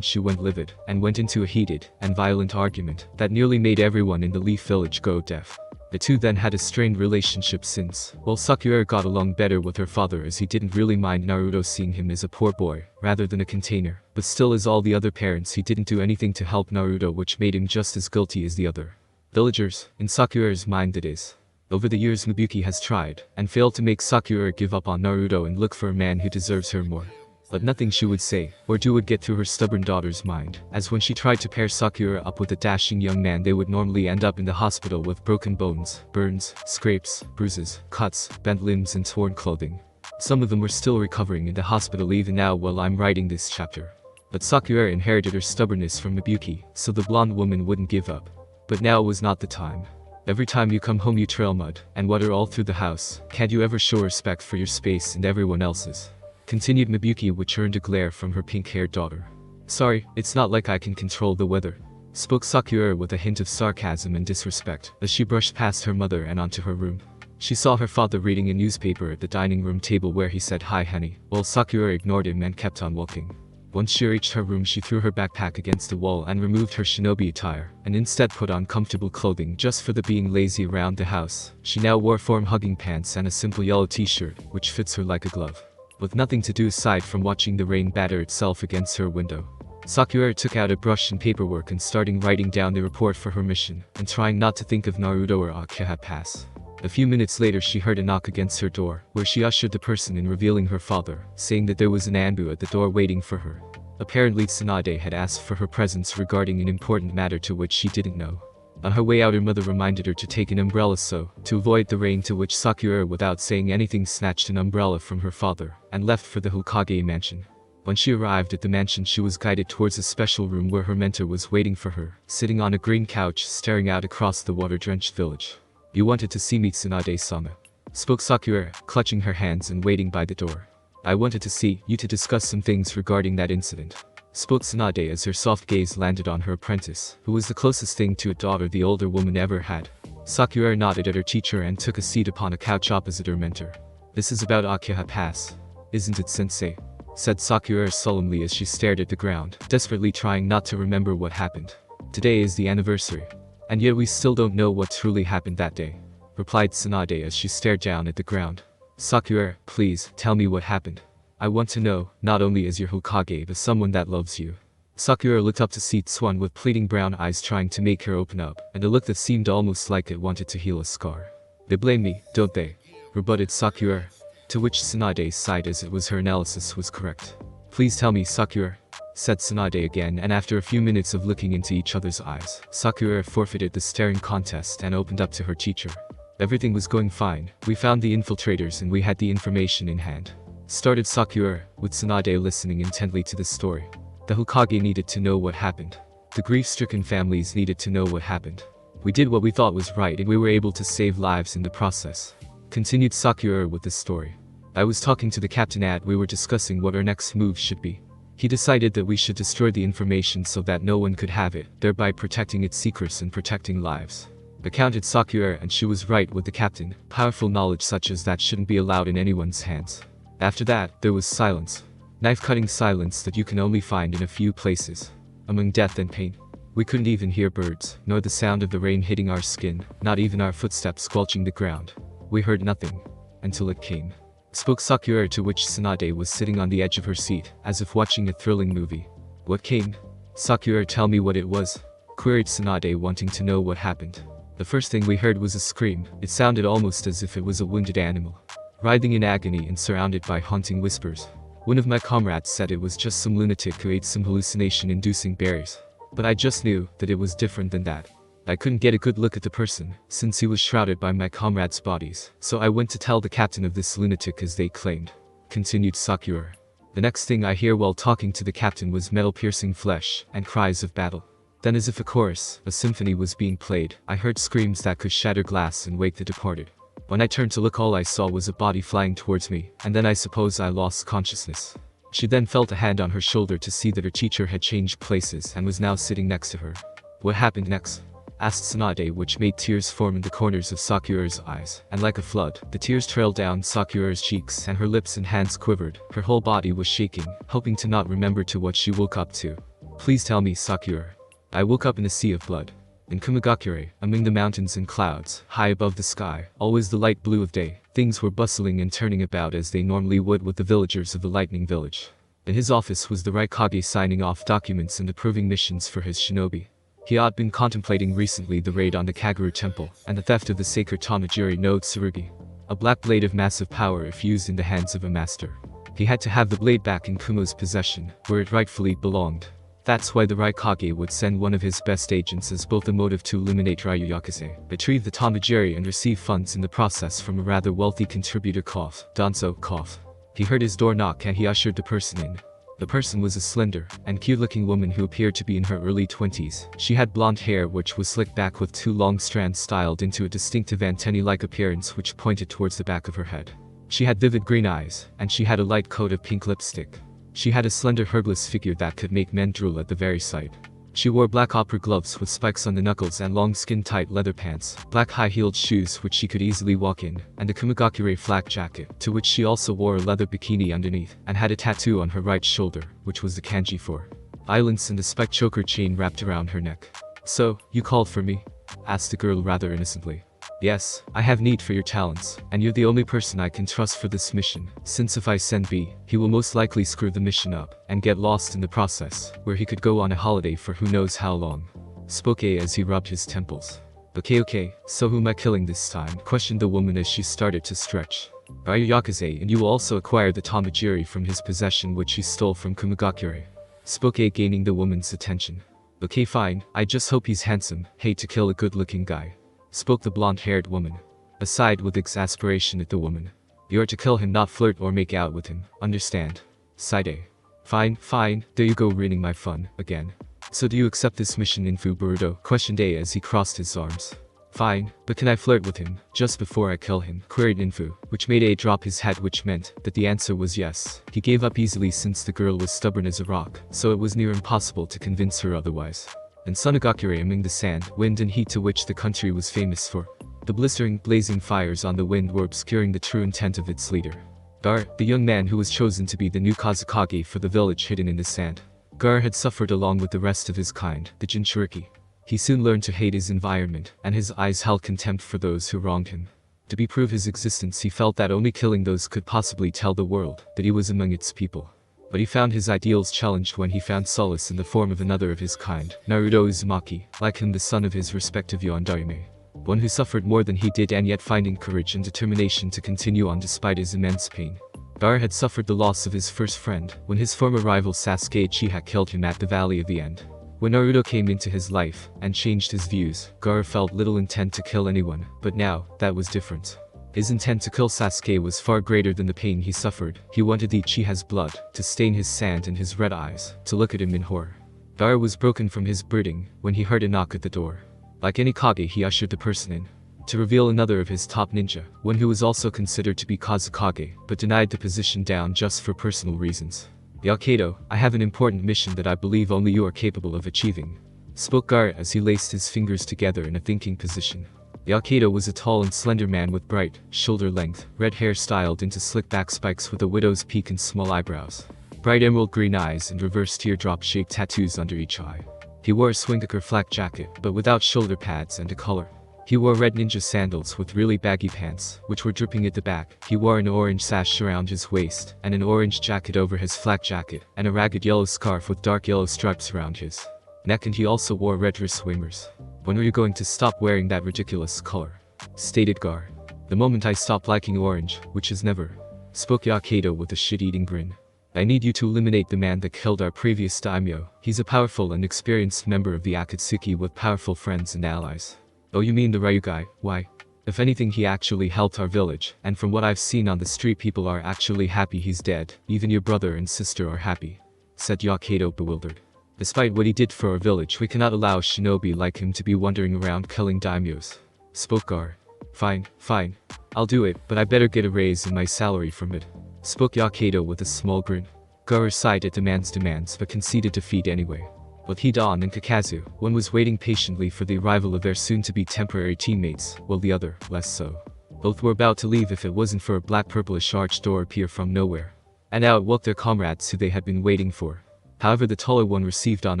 she went livid and went into a heated and violent argument that nearly made everyone in the Leaf Village go deaf. The two then had a strained relationship since, while Sakura got along better with her father as he didn't really mind Naruto seeing him as a poor boy, rather than a container, but still as all the other parents he didn't do anything to help Naruto, which made him just as guilty as the other villagers, in Sakura's mind that is. Over the years Mibuki has tried, and failed to make Sakura give up on Naruto and look for a man who deserves her more. But nothing she would say, or do would get through her stubborn daughter's mind, as when she tried to pair Sakura up with a dashing young man they would normally end up in the hospital with broken bones, burns, scrapes, bruises, cuts, bent limbs and torn clothing. Some of them were still recovering in the hospital even now while I'm writing this chapter. But Sakura inherited her stubbornness from Mibuki, so the blonde woman wouldn't give up. But now was not the time. Every time you come home you trail mud and water all through the house. Can't you ever show respect for your space and everyone else's? Continued Mibuki, which earned a glare from her pink-haired daughter. Sorry, it's not like I can control the weather, spoke Sakura with a hint of sarcasm and disrespect as she brushed past her mother and onto her room. She saw her father reading a newspaper at the dining room table where he said hi honey, while Sakura ignored him and kept on walking. Once she reached her room she threw her backpack against the wall and removed her shinobi attire, and instead put on comfortable clothing just for the being lazy around the house. She now wore form-hugging pants and a simple yellow t-shirt, which fits her like a glove. With nothing to do aside from watching the rain batter itself against her window. Sakura took out a brush and paperwork and started writing down the report for her mission, and trying not to think of Naruto or Uchiha Pass. A few minutes later she heard a knock against her door, where she ushered the person in, revealing her father, saying that there was an Anbu at the door waiting for her. Apparently Tsunade had asked for her presence regarding an important matter to which she didn't know. On her way out her mother reminded her to take an umbrella to avoid the rain, to which Sakura without saying anything snatched an umbrella from her father, and left for the Hokage mansion. When she arrived at the mansion she was guided towards a special room where her mentor was waiting for her, sitting on a green couch staring out across the water-drenched village. "You wanted to see me, Tsunade-sama," spoke Sakura, clutching her hands and waiting by the door. "I wanted to see you to discuss some things regarding that incident," spoke Tsunade as her soft gaze landed on her apprentice, who was the closest thing to a daughter the older woman ever had. Sakura nodded at her teacher and took a seat upon a couch opposite her mentor. "This is about Uchiha Pass, isn't it, sensei?" said Sakura solemnly as she stared at the ground, desperately trying not to remember what happened. "Today is the anniversary. And yet we still don't know what truly happened that day," replied Tsunade as she stared down at the ground. "Sakura, please, tell me what happened. I want to know, not only as your Hokage but someone that loves you." Sakura looked up to see Tsuan with pleading brown eyes trying to make her open up, and a look that seemed almost like it wanted to heal a scar. "They blame me, don't they?" rebutted Sakura. To which Tsunade sighed as it was her analysis was correct. "Please tell me, Sakura," said Tsunade again, and after a few minutes of looking into each other's eyes, Sakura forfeited the staring contest and opened up to her teacher. "Everything was going fine. We found the infiltrators and we had the information in hand," started Sakura, with Tsunade listening intently to the story. "The Hokage needed to know what happened. The grief-stricken families needed to know what happened. We did what we thought was right and we were able to save lives in the process. Continued Sakura with this story. I was talking to the captain and we were discussing what our next move should be. He decided that we should destroy the information so that no one could have it, thereby protecting its secrets and protecting lives. I counted Sakura and she was right with the captain. Powerful knowledge such as that shouldn't be allowed in anyone's hands. After that, there was silence. Knife-cutting silence that you can only find in a few places. Among death and pain. We couldn't even hear birds, nor the sound of the rain hitting our skin, not even our footsteps squelching the ground. We heard nothing. Until it came. Spoke Sakura, to which Tsunade was sitting on the edge of her seat, as if watching a thrilling movie. What came? Sakura, tell me what it was? Queried Tsunade, wanting to know what happened. The first thing we heard was a scream. It sounded almost as if it was a wounded animal. Writhing in agony and surrounded by haunting whispers. One of my comrades said it was just some lunatic who ate some hallucination-inducing berries. But I just knew that it was different than that. I couldn't get a good look at the person, since he was shrouded by my comrades' bodies, so I went to tell the captain of this lunatic as they claimed. Continued Sakura. The next thing I hear while talking to the captain was metal-piercing flesh, and cries of battle. Then as if a chorus, a symphony was being played, I heard screams that could shatter glass and wake the departed. When I turned to look, all I saw was a body flying towards me, and then I suppose I lost consciousness. She then felt a hand on her shoulder to see that her teacher had changed places and was now sitting next to her. What happened next? Asked Tsunade, which made tears form in the corners of Sakura's eyes, and like a flood, the tears trailed down Sakura's cheeks and her lips and hands quivered. Her whole body was shaking, hoping to not remember to what she woke up to. Please tell me, Sakura. I woke up in a sea of blood. In Kumagakure, among the mountains and clouds, high above the sky, always the light blue of day, things were bustling and turning about as they normally would with the villagers of the Lightning Village. In his office was the Raikage signing off documents and approving missions for his shinobi. He had been contemplating recently the raid on the Kagaru temple, and the theft of the sacred Tamajiri no Tsurugi. A black blade of massive power if used in the hands of a master. He had to have the blade back in Kumo's possession, where it rightfully belonged. That's why the Raikage would send one of his best agents as both a motive to eliminate Ryu Yakuza, retrieve the Tamajiri and receive funds in the process from a rather wealthy contributor Danzo. He heard his door knock and he ushered the person in. The person was a slender and cute-looking woman who appeared to be in her early 20s. She had blonde hair which was slicked back with two long strands styled into a distinctive antennae-like appearance which pointed towards the back of her head. She had vivid green eyes, and she had a light coat of pink lipstick. She had a slender herbless figure that could make men drool at the very sight. She wore black opera gloves with spikes on the knuckles and long skin-tight leather pants, black high-heeled shoes which she could easily walk in, and a Kumagakure flak jacket, to which she also wore a leather bikini underneath, and had a tattoo on her right shoulder, which was the kanji for islands, and a spiked choker chain wrapped around her neck. "So, you called for me?" asked the girl rather innocently. "Yes, I have need for your talents, and you're the only person I can trust for this mission, since if I send B, he will most likely screw the mission up, and get lost in the process, where he could go on a holiday for who knows how long," spoke A as he rubbed his temples. Okay, so who am I killing this time?" questioned the woman as she started to stretch. "Ryu Yakuza, and you will also acquire the Tamajiri from his possession which he stole from Kumagakure," spoke A, gaining the woman's attention. "Okay, fine, I just hope he's handsome. Hate to kill a good-looking guy," spoke the blonde-haired woman. Aside with exasperation at the woman. "You're to kill him, not flirt or make out with him, understand?" sighed A. Fine, there you go, ruining my fun, again. "So do you accept this mission, Boruto?" questioned A as he crossed his arms. "Fine, but can I flirt with him, just before I kill him?" queried Infu, which made A drop his head, which meant that the answer was yes. He gave up easily since the girl was stubborn as a rock, so it was near impossible to convince her otherwise. In Sunagakure, among the sand, wind and heat to which the country was famous for, the blistering, blazing fires on the wind were obscuring the true intent of its leader. Gaara, the young man who was chosen to be the new Kazukage for the village hidden in the sand. Gaara had suffered along with the rest of his kind, the Jinchuriki. He soon learned to hate his environment, and his eyes held contempt for those who wronged him. To prove his existence, he felt that only killing those could possibly tell the world that he was among its people. But he found his ideals challenged when he found solace in the form of another of his kind, Naruto Uzumaki, like him the son of his respective Yondaime. One who suffered more than he did and yet finding courage and determination to continue on despite his immense pain. Gaara had suffered the loss of his first friend, when his former rival Sasuke Uchiha killed him at the Valley of the End. When Naruto came into his life, and changed his views, Gaara felt little intent to kill anyone, but now, that was different. His intent to kill Sasuke was far greater than the pain he suffered. He wanted the Uchiha's blood, to stain his sand and his red eyes, to look at him in horror. Gaara was broken from his brooding when he heard a knock at the door. Like any Kage, he ushered the person in, to reveal another of his top ninja, one who was also considered to be Kazukage, but denied the position down just for personal reasons. "Yakedo, I have an important mission that I believe only you are capable of achieving," spoke Gaara as he laced his fingers together in a thinking position. Yakedo was a tall and slender man with bright, shoulder-length, red hair styled into slick-back spikes with a widow's peak and small eyebrows, bright emerald green eyes and reverse teardrop-shaped tattoos under each eye. He wore a swingaker flak jacket, but without shoulder pads and a collar. He wore red ninja sandals with really baggy pants, which were dripping at the back. He wore an orange sash around his waist, and an orange jacket over his flak jacket, and a ragged yellow scarf with dark yellow stripes around his neck, and he also wore red wrist swimmers. "When are you going to stop wearing that ridiculous color?" stated Gaara. "The moment I stop liking orange, which is never," spoke Yakedo with a shit-eating grin. "I need you to eliminate the man that killed our previous daimyo. He's a powerful and experienced member of the Akatsuki with powerful friends and allies." "Oh, you mean the Ryu guy? Why? If anything, he actually helped our village, and from what I've seen on the street, people are actually happy he's dead. Even your brother and sister are happy," said Yakedo, bewildered. "Despite what he did for our village, we cannot allow a shinobi like him to be wandering around killing daimyos," spoke Gaara. Fine. I'll do it, but I better get a raise in my salary from it," spoke Yakedo with a small grin. Gaara sighed at the man's demands but conceded defeat anyway. With Hidan and Kakazu, one was waiting patiently for the arrival of their soon-to-be temporary teammates, while the other, less so. Both were about to leave if it wasn't for a black-purplish arched door appear from nowhere, and out walked their comrades who they had been waiting for. However, the taller one received an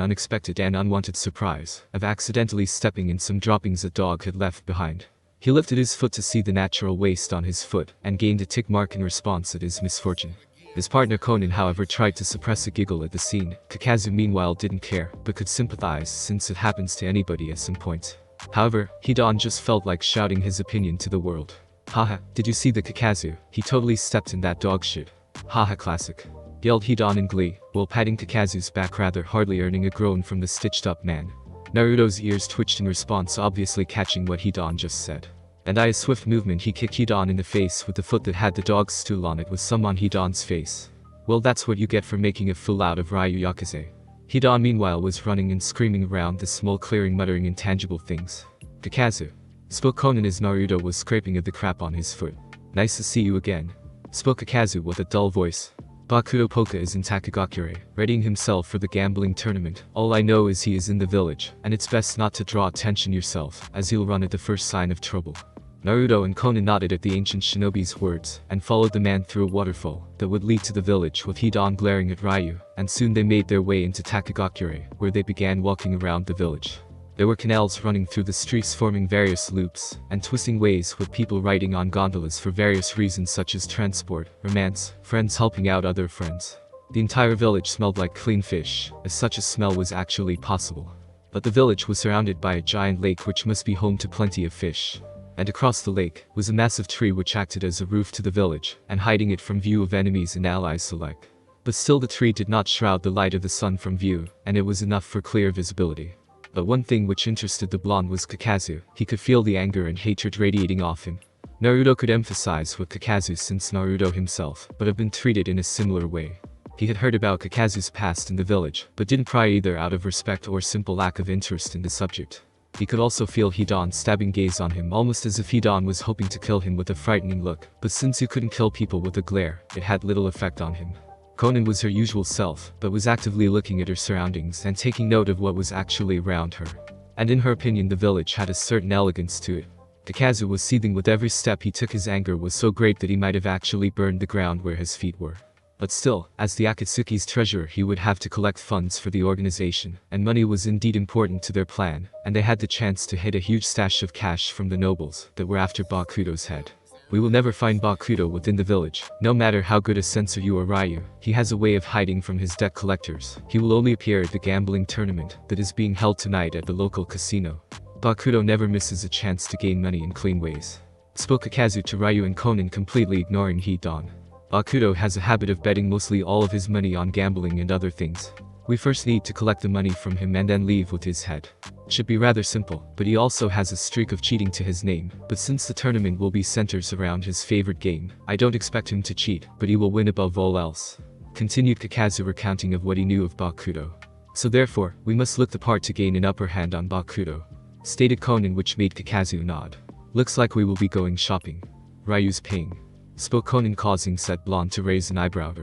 unexpected and unwanted surprise of accidentally stepping in some droppings a dog had left behind. He lifted his foot to see the natural waste on his foot, and gained a tick mark in response at his misfortune. His partner Conan, however, tried to suppress a giggle at the scene. Kakazu meanwhile didn't care, but could sympathize since it happens to anybody at some point. However, Hidan just felt like shouting his opinion to the world. "Haha, did you see the Kakazu? He totally stepped in that dog shit. Haha, classic," yelled Hidan in glee, while patting Kakazu's back rather hardly, earning a groan from the stitched-up man. Naruto's ears twitched in response, obviously catching what Hidan just said. And by a swift movement he kicked Hidan in the face with the foot that had the dog's stool on it, with some on Hidan's face. "Well, that's what you get for making a fool out of Ryu Yakuza." Hidan meanwhile was running and screaming around the small clearing, muttering intangible things. "Kakazu," spoke Conan as Naruto was scraping at the crap on his foot. "Nice to see you again," spoke Kakazu with a dull voice. "Bakuto Poka is in Takagakure, readying himself for the gambling tournament. All I know is he is in the village, and it's best not to draw attention yourself, as he'll run at the first sign of trouble." Naruto and Conan nodded at the ancient shinobi's words, and followed the man through a waterfall that would lead to the village, with Hidan glaring at Ryu, and soon they made their way into Takagakure, where they began walking around the village. There were canals running through the streets forming various loops, and twisting ways with people riding on gondolas for various reasons such as transport, romance, friends helping out other friends. The entire village smelled like clean fish, as such a smell was actually possible. But the village was surrounded by a giant lake which must be home to plenty of fish. And across the lake was a massive tree which acted as a roof to the village, and hiding it from view of enemies and allies alike. But still the tree did not shroud the light of the sun from view, and it was enough for clear visibility. But one thing which interested the blonde was Kakazu. He could feel the anger and hatred radiating off him. Naruto could empathize with Kakazu since Naruto himself, but had been treated in a similar way. He had heard about Kakazu's past in the village, but didn't pry either out of respect or simple lack of interest in the subject. He could also feel Hidan's stabbing gaze on him, almost as if Hidan was hoping to kill him with a frightening look, but since you couldn't kill people with a glare, it had little effect on him. Conan was her usual self, but was actively looking at her surroundings and taking note of what was actually around her. And in her opinion, the village had a certain elegance to it. Kakazu was seething with every step he took. His anger was so great that he might have actually burned the ground where his feet were. But still, as the Akatsuki's treasurer, he would have to collect funds for the organization, and money was indeed important to their plan, and they had the chance to hit a huge stash of cash from the nobles that were after Bakuto's head. "We will never find Bakuto within the village, no matter how good a censor you are, Ryu. He has a way of hiding from his debt collectors. He will only appear at the gambling tournament that is being held tonight at the local casino. Bakuto never misses a chance to gain money in clean ways," spoke Kakazu to Ryu and Conan, completely ignoring Hidan. "Bakuto has a habit of betting mostly all of his money on gambling and other things. We first need to collect the money from him and then leave with his head. Should be rather simple, but he also has a streak of cheating to his name. But since the tournament will be centers around his favorite game, I don't expect him to cheat, but he will win above all else," continued Kakazu, recounting of what he knew of Bakuto. So therefore, we must look the part to gain an upper hand on Bakuto. Stated Conan, which made Kakazu nod. Looks like we will be going shopping. Ryu's paying. Spoke Conan, causing said blonde to raise an eyebrow.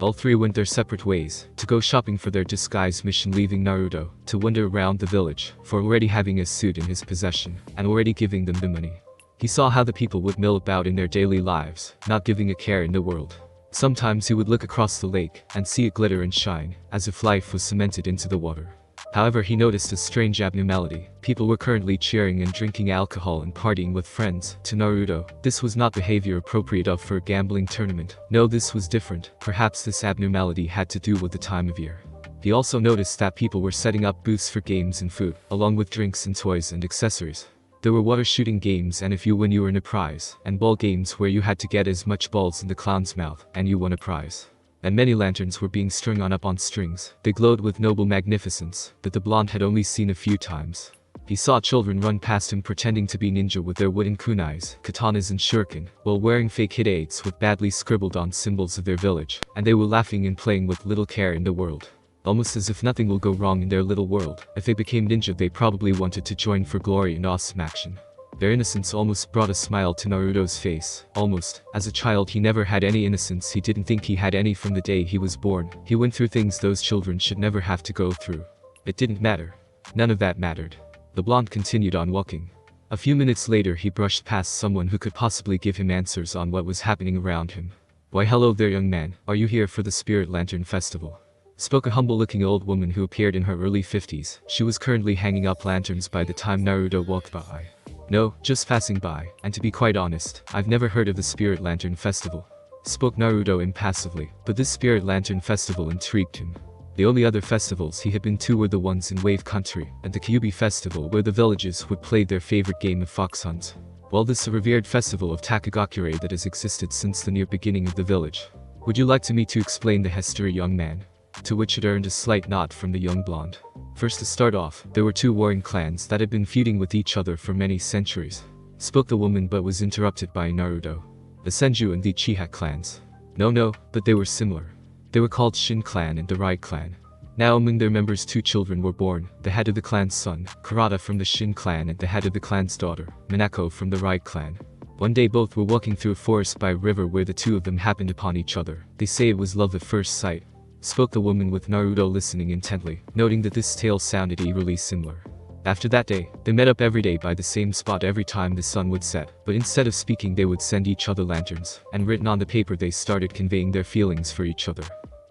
All three went their separate ways, to go shopping for their disguise mission, leaving Naruto to wander around the village, for already having a suit in his possession, and already giving them the money. He saw how the people would mill about in their daily lives, not giving a care in the world. Sometimes he would look across the lake, and see it glitter and shine, as if life was cemented into the water. However, he noticed a strange abnormality. People were currently cheering and drinking alcohol and partying with friends. To Naruto, this was not behavior appropriate for a gambling tournament. No, this was different. Perhaps this abnormality had to do with the time of year. He also noticed that people were setting up booths for games and food, along with drinks and toys and accessories. There were water shooting games, and if you win you earn a prize, and ball games where you had to get as much balls in the clown's mouth, and you won a prize. And many lanterns were being strung up on strings. They glowed with noble magnificence, that the blonde had only seen a few times. He saw children run past him pretending to be ninja with their wooden kunais, katanas and shuriken, while wearing fake hidaites with badly scribbled on symbols of their village, and they were laughing and playing with little care in the world. Almost as if nothing will go wrong in their little world. If they became ninja, they probably wanted to join for glory and awesome action. Their innocence almost brought a smile to Naruto's face. Almost. As a child, he never had any innocence. He didn't think he had any from the day he was born. He went through things those children should never have to go through. It didn't matter. None of that mattered. The blonde continued on walking. A few minutes later, he brushed past someone who could possibly give him answers on what was happening around him. "Why, hello there, young man. Are you here for the Spirit Lantern Festival?" Spoke a humble-looking old woman who appeared in her early 50s. She was currently hanging up lanterns by the time Naruto walked by. "No, just passing by, and to be quite honest, I've never heard of the Spirit Lantern Festival." Spoke Naruto impassively, but this Spirit Lantern Festival intrigued him. The only other festivals he had been to were the ones in Wave Country, and the Kyubi Festival where the villages would play their favorite game of fox hunt. While this is a revered festival of Takagakure that has existed since the near beginning of the village. "Would you like me to explain the history, young man?" To which it earned a slight nod from the young blonde. First, to start off, there were two warring clans that had been feuding with each other for many centuries. Spoke the woman, but was interrupted by Naruto. The Senju and the Uchiha clans. No, but they were similar. They were called Shin clan and the Rai clan. Now among their members 2 children were born, the head of the clan's son, Kurata from the Shin clan, and the head of the clan's daughter, Minako from the Rai clan. One day both were walking through a forest by a river where the two of them happened upon each other. They say it was love at first sight. Spoke the woman, with Naruto listening intently, noting that this tale sounded eerily similar. After that day, they met up every day by the same spot every time the sun would set, but instead of speaking they would send each other lanterns, and written on the paper they started conveying their feelings for each other.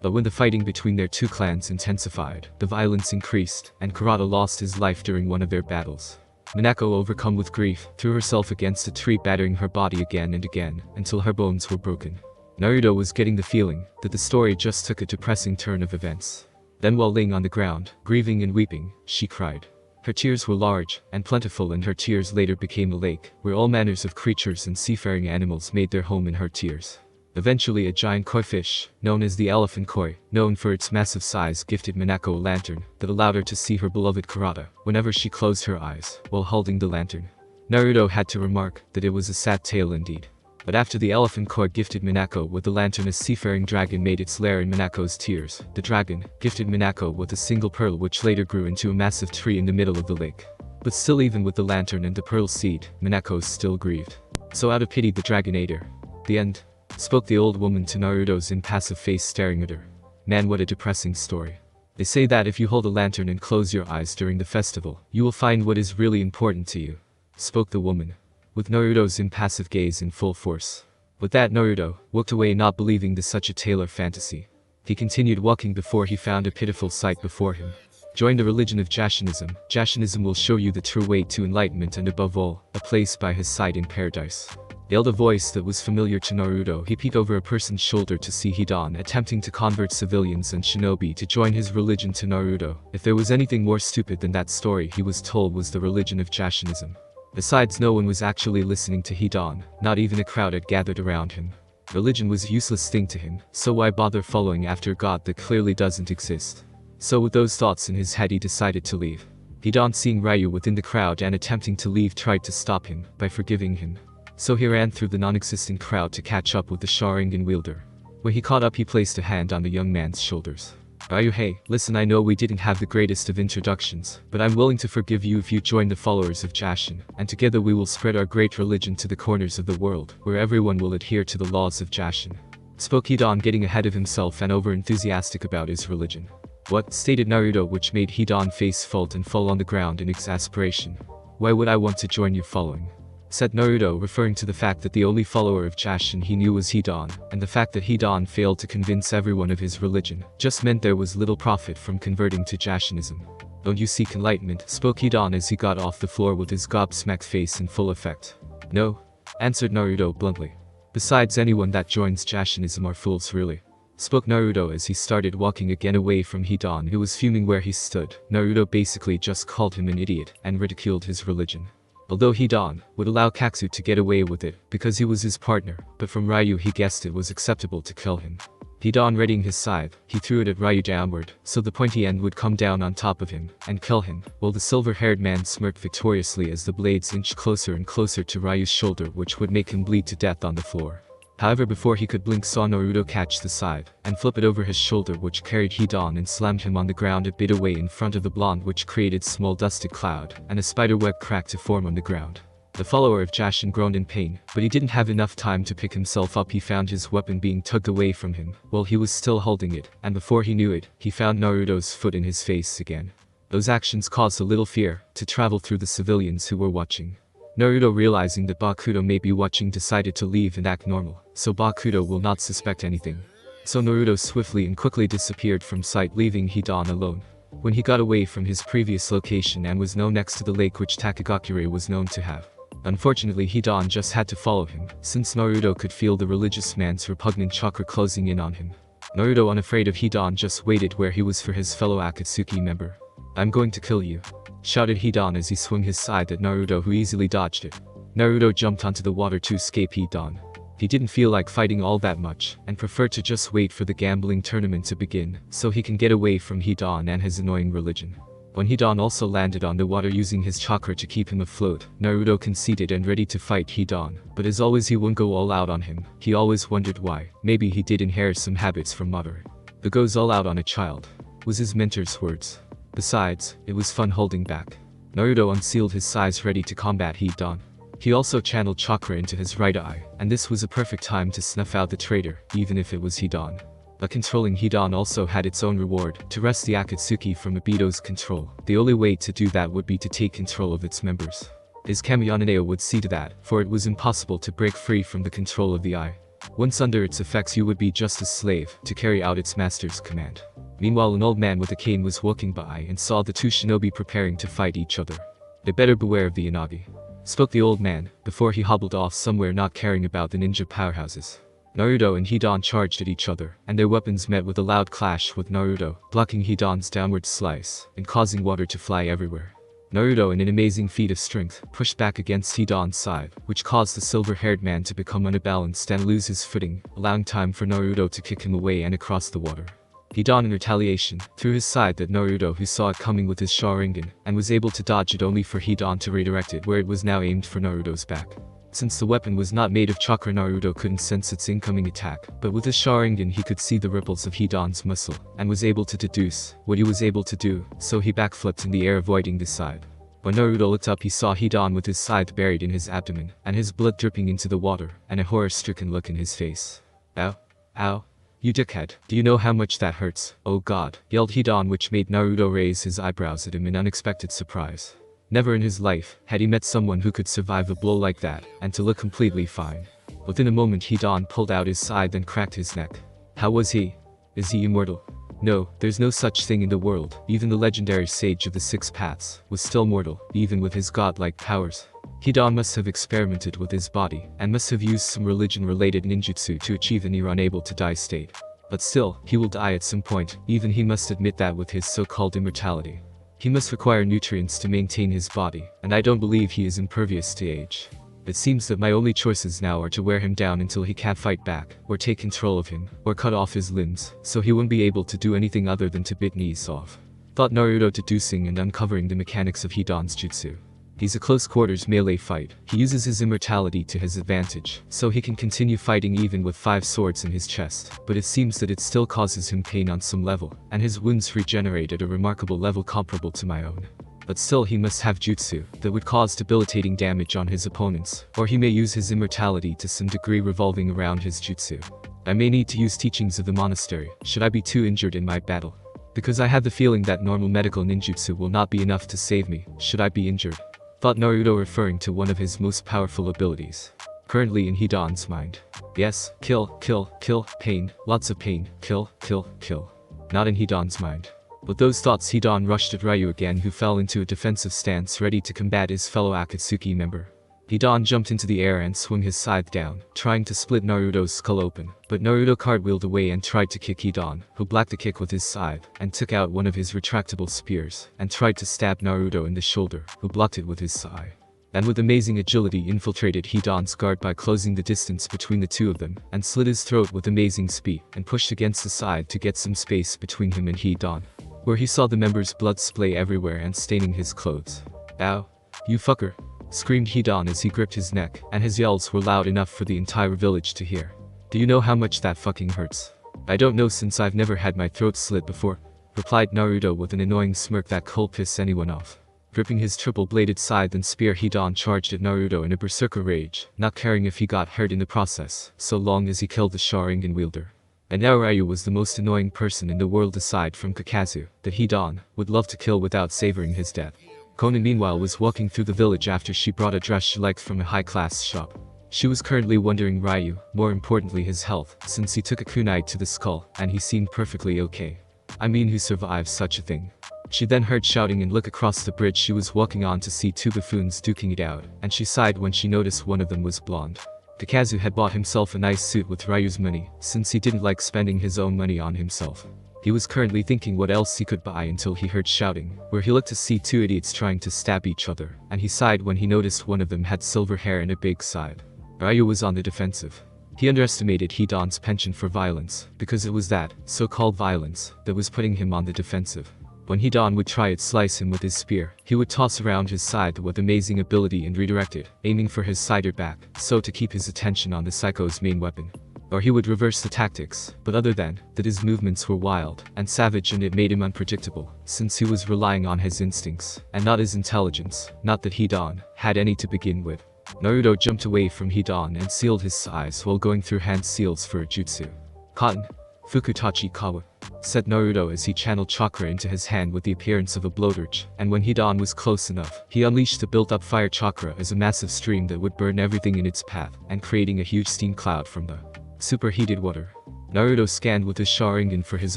But when the fighting between their two clans intensified, the violence increased, and Kurata lost his life during one of their battles. Minako, overcome with grief, threw herself against a tree, battering her body again and again, until her bones were broken. Naruto was getting the feeling that the story just took a depressing turn of events. Then while laying on the ground, grieving and weeping, she cried. Her tears were large and plentiful, and her tears later became a lake, where all manners of creatures and seafaring animals made their home in her tears. Eventually a giant koi fish, known as the elephant koi, known for its massive size, gifted Minako a lantern that allowed her to see her beloved Kurata whenever she closed her eyes while holding the lantern. Naruto had to remark that it was a sad tale indeed. But after the elephant koi gifted Minako with the lantern, a seafaring dragon made its lair in Minako's tears. The dragon gifted Minako with a single pearl, which later grew into a massive tree in the middle of the lake. But still, even with the lantern and the pearl seed, Minako still grieved. So out of pity the dragon ate her. The end. Spoke the old woman to Naruto's impassive face staring at her. Man, what a depressing story. They say that if you hold a lantern and close your eyes during the festival, you will find what is really important to you. Spoke the woman, with Naruto's impassive gaze in full force. With that, Naruto walked away, not believing this such a tale or fantasy. He continued walking before he found a pitiful sight before him. Join the religion of Jashinism. Jashinism will show you the true way to enlightenment and, above all, a place by his side in paradise. Yelled a voice that was familiar to Naruto. He peeked over a person's shoulder to see Hidan attempting to convert civilians and shinobi to join his religion. To Naruto, if there was anything more stupid than that story he was told was the religion of Jashinism. Besides, no one was actually listening to Hidan, not even a crowd had gathered around him. Religion was a useless thing to him, so why bother following after a god that clearly doesn't exist? So with those thoughts in his head, he decided to leave. Hidan, seeing Ryu within the crowd and attempting to leave, tried to stop him by forgiving him. So he ran through the non-existent crowd to catch up with the Sharingan wielder. When he caught up, he placed a hand on the young man's shoulders. Ryu, hey, listen, I know we didn't have the greatest of introductions, but I'm willing to forgive you if you join the followers of Jashin, and together we will spread our great religion to the corners of the world, where everyone will adhere to the laws of Jashin. Spoke Hidan, getting ahead of himself and over-enthusiastic about his religion. What? Stated Naruto, which made Hidan face fault and fall on the ground in exasperation. Why would I want to join you following? Said Naruto, referring to the fact that the only follower of Jashin he knew was Hidan, and the fact that Hidan failed to convince everyone of his religion just meant there was little profit from converting to Jashinism. Don't you seek enlightenment? Spoke Hidan as he got off the floor with his gobsmacked face in full effect. No, answered Naruto bluntly. Besides, anyone that joins Jashinism are fools, really. Spoke Naruto as he started walking again away from Hidan, who was fuming where he stood. Naruto basically just called him an idiot and ridiculed his religion. Although Hidan would allow Kakazu to get away with it because he was his partner, but from Ryu he guessed it was acceptable to kill him. Hidan readying his scythe, he threw it at Ryu downward, so the pointy end would come down on top of him and kill him, while the silver-haired man smirked victoriously as the blades inched closer and closer to Ryu's shoulder, which would make him bleed to death on the floor. However, before he could blink, saw Naruto catch the scythe and flip it over his shoulder, which carried Hidan and slammed him on the ground a bit away in front of the blonde, which created small dusted cloud and a spider web crack to form on the ground. The follower of Jashin groaned in pain, but he didn't have enough time to pick himself up. He found his weapon being tugged away from him while he was still holding it, and before he knew it, he found Naruto's foot in his face again. Those actions caused a little fear to travel through the civilians who were watching. Naruto, realizing that Bakuto may be watching, decided to leave and act normal, so Bakuto will not suspect anything. So Naruto swiftly and quickly disappeared from sight, leaving Hidan alone. When he got away from his previous location and was now next to the lake which Takagakure was known to have. Unfortunately, Hidan just had to follow him, since Naruto could feel the religious man's repugnant chakra closing in on him. Naruto, unafraid of Hidan, just waited where he was for his fellow Akatsuki member. "I'm going to kill you," shouted Hidan as he swung his scythe at Naruto, who easily dodged it. Naruto jumped onto the water to escape Hidan. He didn't feel like fighting all that much, and preferred to just wait for the gambling tournament to begin, so he can get away from Hidan and his annoying religion. When Hidan also landed on the water using his chakra to keep him afloat, Naruto conceded and ready to fight Hidan, but as always he wouldn't go all out on him. He always wondered why. Maybe he did inherit some habits from Madara. "The goes all out on a child," was his mentor's words. Besides, it was fun holding back. Naruto unsealed his scythe ready to combat Hidan. He also channeled chakra into his right eye, and this was a perfect time to snuff out the traitor, even if it was Hidan. But controlling Hidan also had its own reward: to wrest the Akatsuki from Obito's control. The only way to do that would be to take control of its members. His Kamiyananeo would see to that, for it was impossible to break free from the control of the eye. Once under its effects, you would be just a slave to carry out its master's command. Meanwhile, an old man with a cane was walking by and saw the two shinobi preparing to fight each other. "They better beware of the Inagi," spoke the old man, before he hobbled off somewhere, not caring about the ninja powerhouses. Naruto and Hidan charged at each other, and their weapons met with a loud clash, with Naruto blocking Hidan's downward slice and causing water to fly everywhere. Naruto, in an amazing feat of strength, pushed back against Hidan's side, which caused the silver-haired man to become unbalanced and lose his footing, allowing time for Naruto to kick him away and across the water. Hidan, in retaliation, threw his scythe at Naruto, who saw it coming with his Sharingan, and was able to dodge it, only for Hidan to redirect it where it was now aimed for Naruto's back. Since the weapon was not made of chakra, Naruto couldn't sense its incoming attack, but with his Sharingan he could see the ripples of Hidan's muscle, and was able to deduce what he was able to do, so he backflipped in the air, avoiding the scythe. When Naruto looked up, he saw Hidan with his scythe buried in his abdomen, and his blood dripping into the water, and a horror-stricken look in his face. "Ow. Ow. You dickhead, do you know how much that hurts? Oh god," yelled Hidan, which made Naruto raise his eyebrows at him in unexpected surprise. Never in his life had he met someone who could survive a blow like that, and to look completely fine. Within a moment, Hidan pulled out his scythe and cracked his neck. How was he? Is he immortal? No, there's no such thing in the world. Even the legendary sage of the Six Paths was still mortal, even with his godlike powers. Hidan must have experimented with his body, and must have used some religion-related ninjutsu to achieve a near unable to die state. But still, he will die at some point, even he must admit that with his so-called immortality. He must require nutrients to maintain his body, and I don't believe he is impervious to age. It seems that my only choices now are to wear him down until he can't fight back, or take control of him, or cut off his limbs, so he won't be able to do anything other than to bit knees off. Thought Naruto, deducing and uncovering the mechanics of Hidan's jutsu. He's a close quarters melee fight. He uses his immortality to his advantage, so he can continue fighting even with 5 swords in his chest, but it seems that it still causes him pain on some level, and his wounds regenerate at a remarkable level comparable to my own. But still he must have jutsu that would cause debilitating damage on his opponents, or he may use his immortality to some degree revolving around his jutsu. I may need to use teachings of the monastery, should I be too injured in my battle. Because I have the feeling that normal medical ninjutsu will not be enough to save me, should I be injured. Thought Naruto, referring to one of his most powerful abilities. Currently in Hidan's mind. Yes, kill, kill, kill, pain, lots of pain, kill, kill, kill. Not in Hidan's mind. With those thoughts, Hidan rushed at Ryu again, who fell into a defensive stance ready to combat his fellow Akatsuki member. Hidan jumped into the air and swung his scythe down, trying to split Naruto's skull open, but Naruto cartwheeled away and tried to kick Hidan, who blocked the kick with his scythe, and took out one of his retractable spears, and tried to stab Naruto in the shoulder, who blocked it with his scythe. And with amazing agility infiltrated Hidan's guard by closing the distance between the two of them, and slit his throat with amazing speed, and pushed against the side to get some space between him and Hidan, where he saw the member's blood splay everywhere and staining his clothes. Ow. You fucker. Screamed Hidan as he gripped his neck, and his yells were loud enough for the entire village to hear. Do you know how much that fucking hurts? I don't know, since I've never had my throat slit before, replied Naruto with an annoying smirk that could piss anyone off. Gripping his triple-bladed scythe and spear, Hidan charged at Naruto in a berserker rage, not caring if he got hurt in the process, so long as he killed the Sharingan wielder. And now Ryu was the most annoying person in the world aside from Kakazu, that Hidan would love to kill without savoring his death. Konan meanwhile was walking through the village after she brought a dress she liked from a high-class shop. She was currently wondering Ryu, more importantly his health, since he took a kunai to the skull, and he seemed perfectly okay. I mean, who survives such a thing? She then heard shouting and looked across the bridge she was walking on to see 2 buffoons duking it out, and she sighed when she noticed one of them was blonde. Kakazu had bought himself a nice suit with Ryu's money, since he didn't like spending his own money on himself. He was currently thinking what else he could buy until he heard shouting, where he looked to see 2 idiots trying to stab each other, and he sighed when he noticed one of them had silver hair and a big scythe. Ryu was on the defensive. He underestimated Hidan's penchant for violence, because it was that so-called violence that was putting him on the defensive. When Hidan would try to slice him with his spear, he would toss around his scythe with amazing ability and redirect it, aiming for his cider back, so to keep his attention on the psycho's main weapon. Or he would reverse the tactics, but other than that, his movements were wild and savage, and it made him unpredictable, since he was relying on his instincts, and not his intelligence, not that Hidan had any to begin with. Naruto jumped away from Hidan and sealed his eyes while going through hand seals for a jutsu. Cotton. Fukutachi Kawa, said Naruto as he channeled chakra into his hand with the appearance of a blowtorch, and when Hidan was close enough, he unleashed the built-up fire chakra as a massive stream that would burn everything in its path, and creating a huge steam cloud from the superheated water. Naruto scanned with his Sharingan for his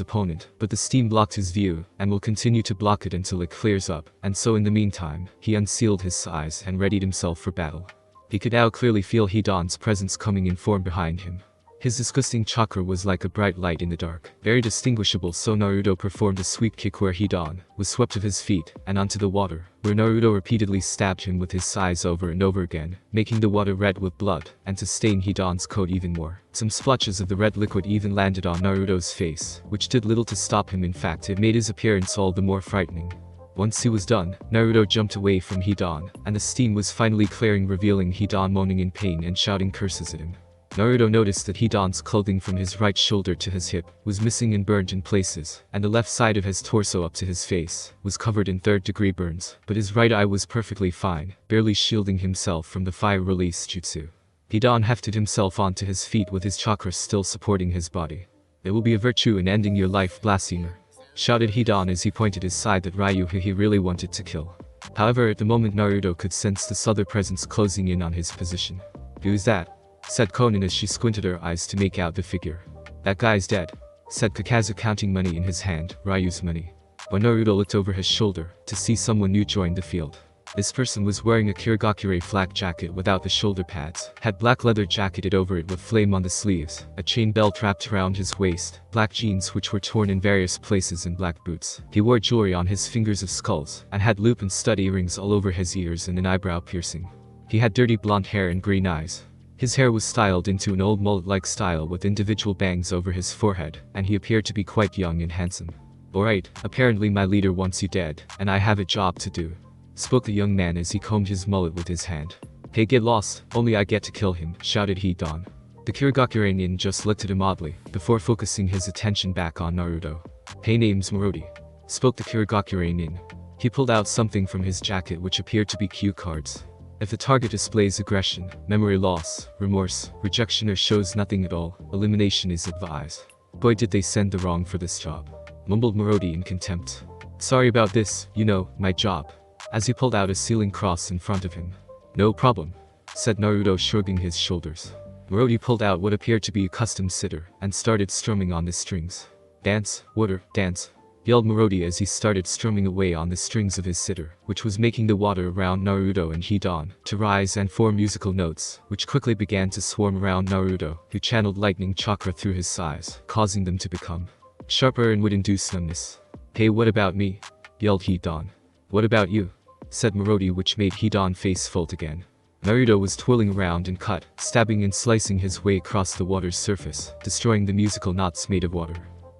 opponent, but the steam blocked his view, and will continue to block it until it clears up, and so in the meantime, he unsealed his eyes and readied himself for battle. He could now clearly feel Hidan's presence coming in form behind him. His disgusting chakra was like a bright light in the dark, very distinguishable, so Naruto performed a sweep kick where Hidan was swept off his feet and onto the water, where Naruto repeatedly stabbed him with his scythe over and over again, making the water red with blood, and to stain Hidan's coat even more. Some splotches of the red liquid even landed on Naruto's face, which did little to stop him. In fact, it made his appearance all the more frightening. Once he was done, Naruto jumped away from Hidan, and the steam was finally clearing, revealing Hidan moaning in pain and shouting curses at him. Naruto noticed that Hidan's clothing from his right shoulder to his hip was missing and burnt in places, and the left side of his torso up to his face was covered in third-degree burns, but his right eye was perfectly fine, barely shielding himself from the fire release jutsu. Hidan hefted himself onto his feet with his chakra still supporting his body. "It will be a virtue in ending your life, blasphemer," shouted Hidan as he pointed his scythe at Ryu, who he really wanted to kill. However, at the moment Naruto could sense the other presence closing in on his position. "Who's that?" said Konan as she squinted her eyes to make out the figure. "That guy's dead," said Kakazu, counting money in his hand, Ryu's money. When Naruto looked over his shoulder to see someone new join the field. This person was wearing a Kirigakure flak jacket without the shoulder pads, had black leather jacketed over it with flame on the sleeves, a chain belt wrapped around his waist, black jeans which were torn in various places, and black boots. He wore jewelry on his fingers of skulls, and had loop and stud earrings all over his ears and an eyebrow piercing. He had dirty blonde hair and green eyes. His hair was styled into an old mullet-like style with individual bangs over his forehead, and he appeared to be quite young and handsome. "Alright, apparently my leader wants you dead, and I have a job to do," spoke the young man as he combed his mullet with his hand. Hey, get lost, only I get to kill him, shouted Hidan. The Kurogakure nin just looked at him oddly, before focusing his attention back on Naruto. Hey, name's Morodi, spoke the Kurogakure nin. He pulled out something from his jacket which appeared to be cue cards. If the target displays aggression, memory loss, remorse, rejection or shows nothing at all, elimination is advised. Boy, did they send the wrong for this job, mumbled Morodi in contempt. Sorry about this, you know, my job. As he pulled out a sealing cross in front of him. No problem, said Naruto, shrugging his shoulders. Morodi pulled out what appeared to be a custom sitar and started strumming on the strings. Dance, water, dance, yelled Morodi as he started strumming away on the strings of his sitar, which was making the water around Naruto and Hidan to rise and form musical notes, which quickly began to swarm around Naruto, who channeled lightning chakra through his sighs, causing them to become sharper and would induce numbness. Hey, what about me? Yelled Hidan. What about you? Said Morodi, which made Hidan face fold again. Naruto was twirling around and cut, stabbing and slicing his way across the water's surface, destroying the musical knots made of water.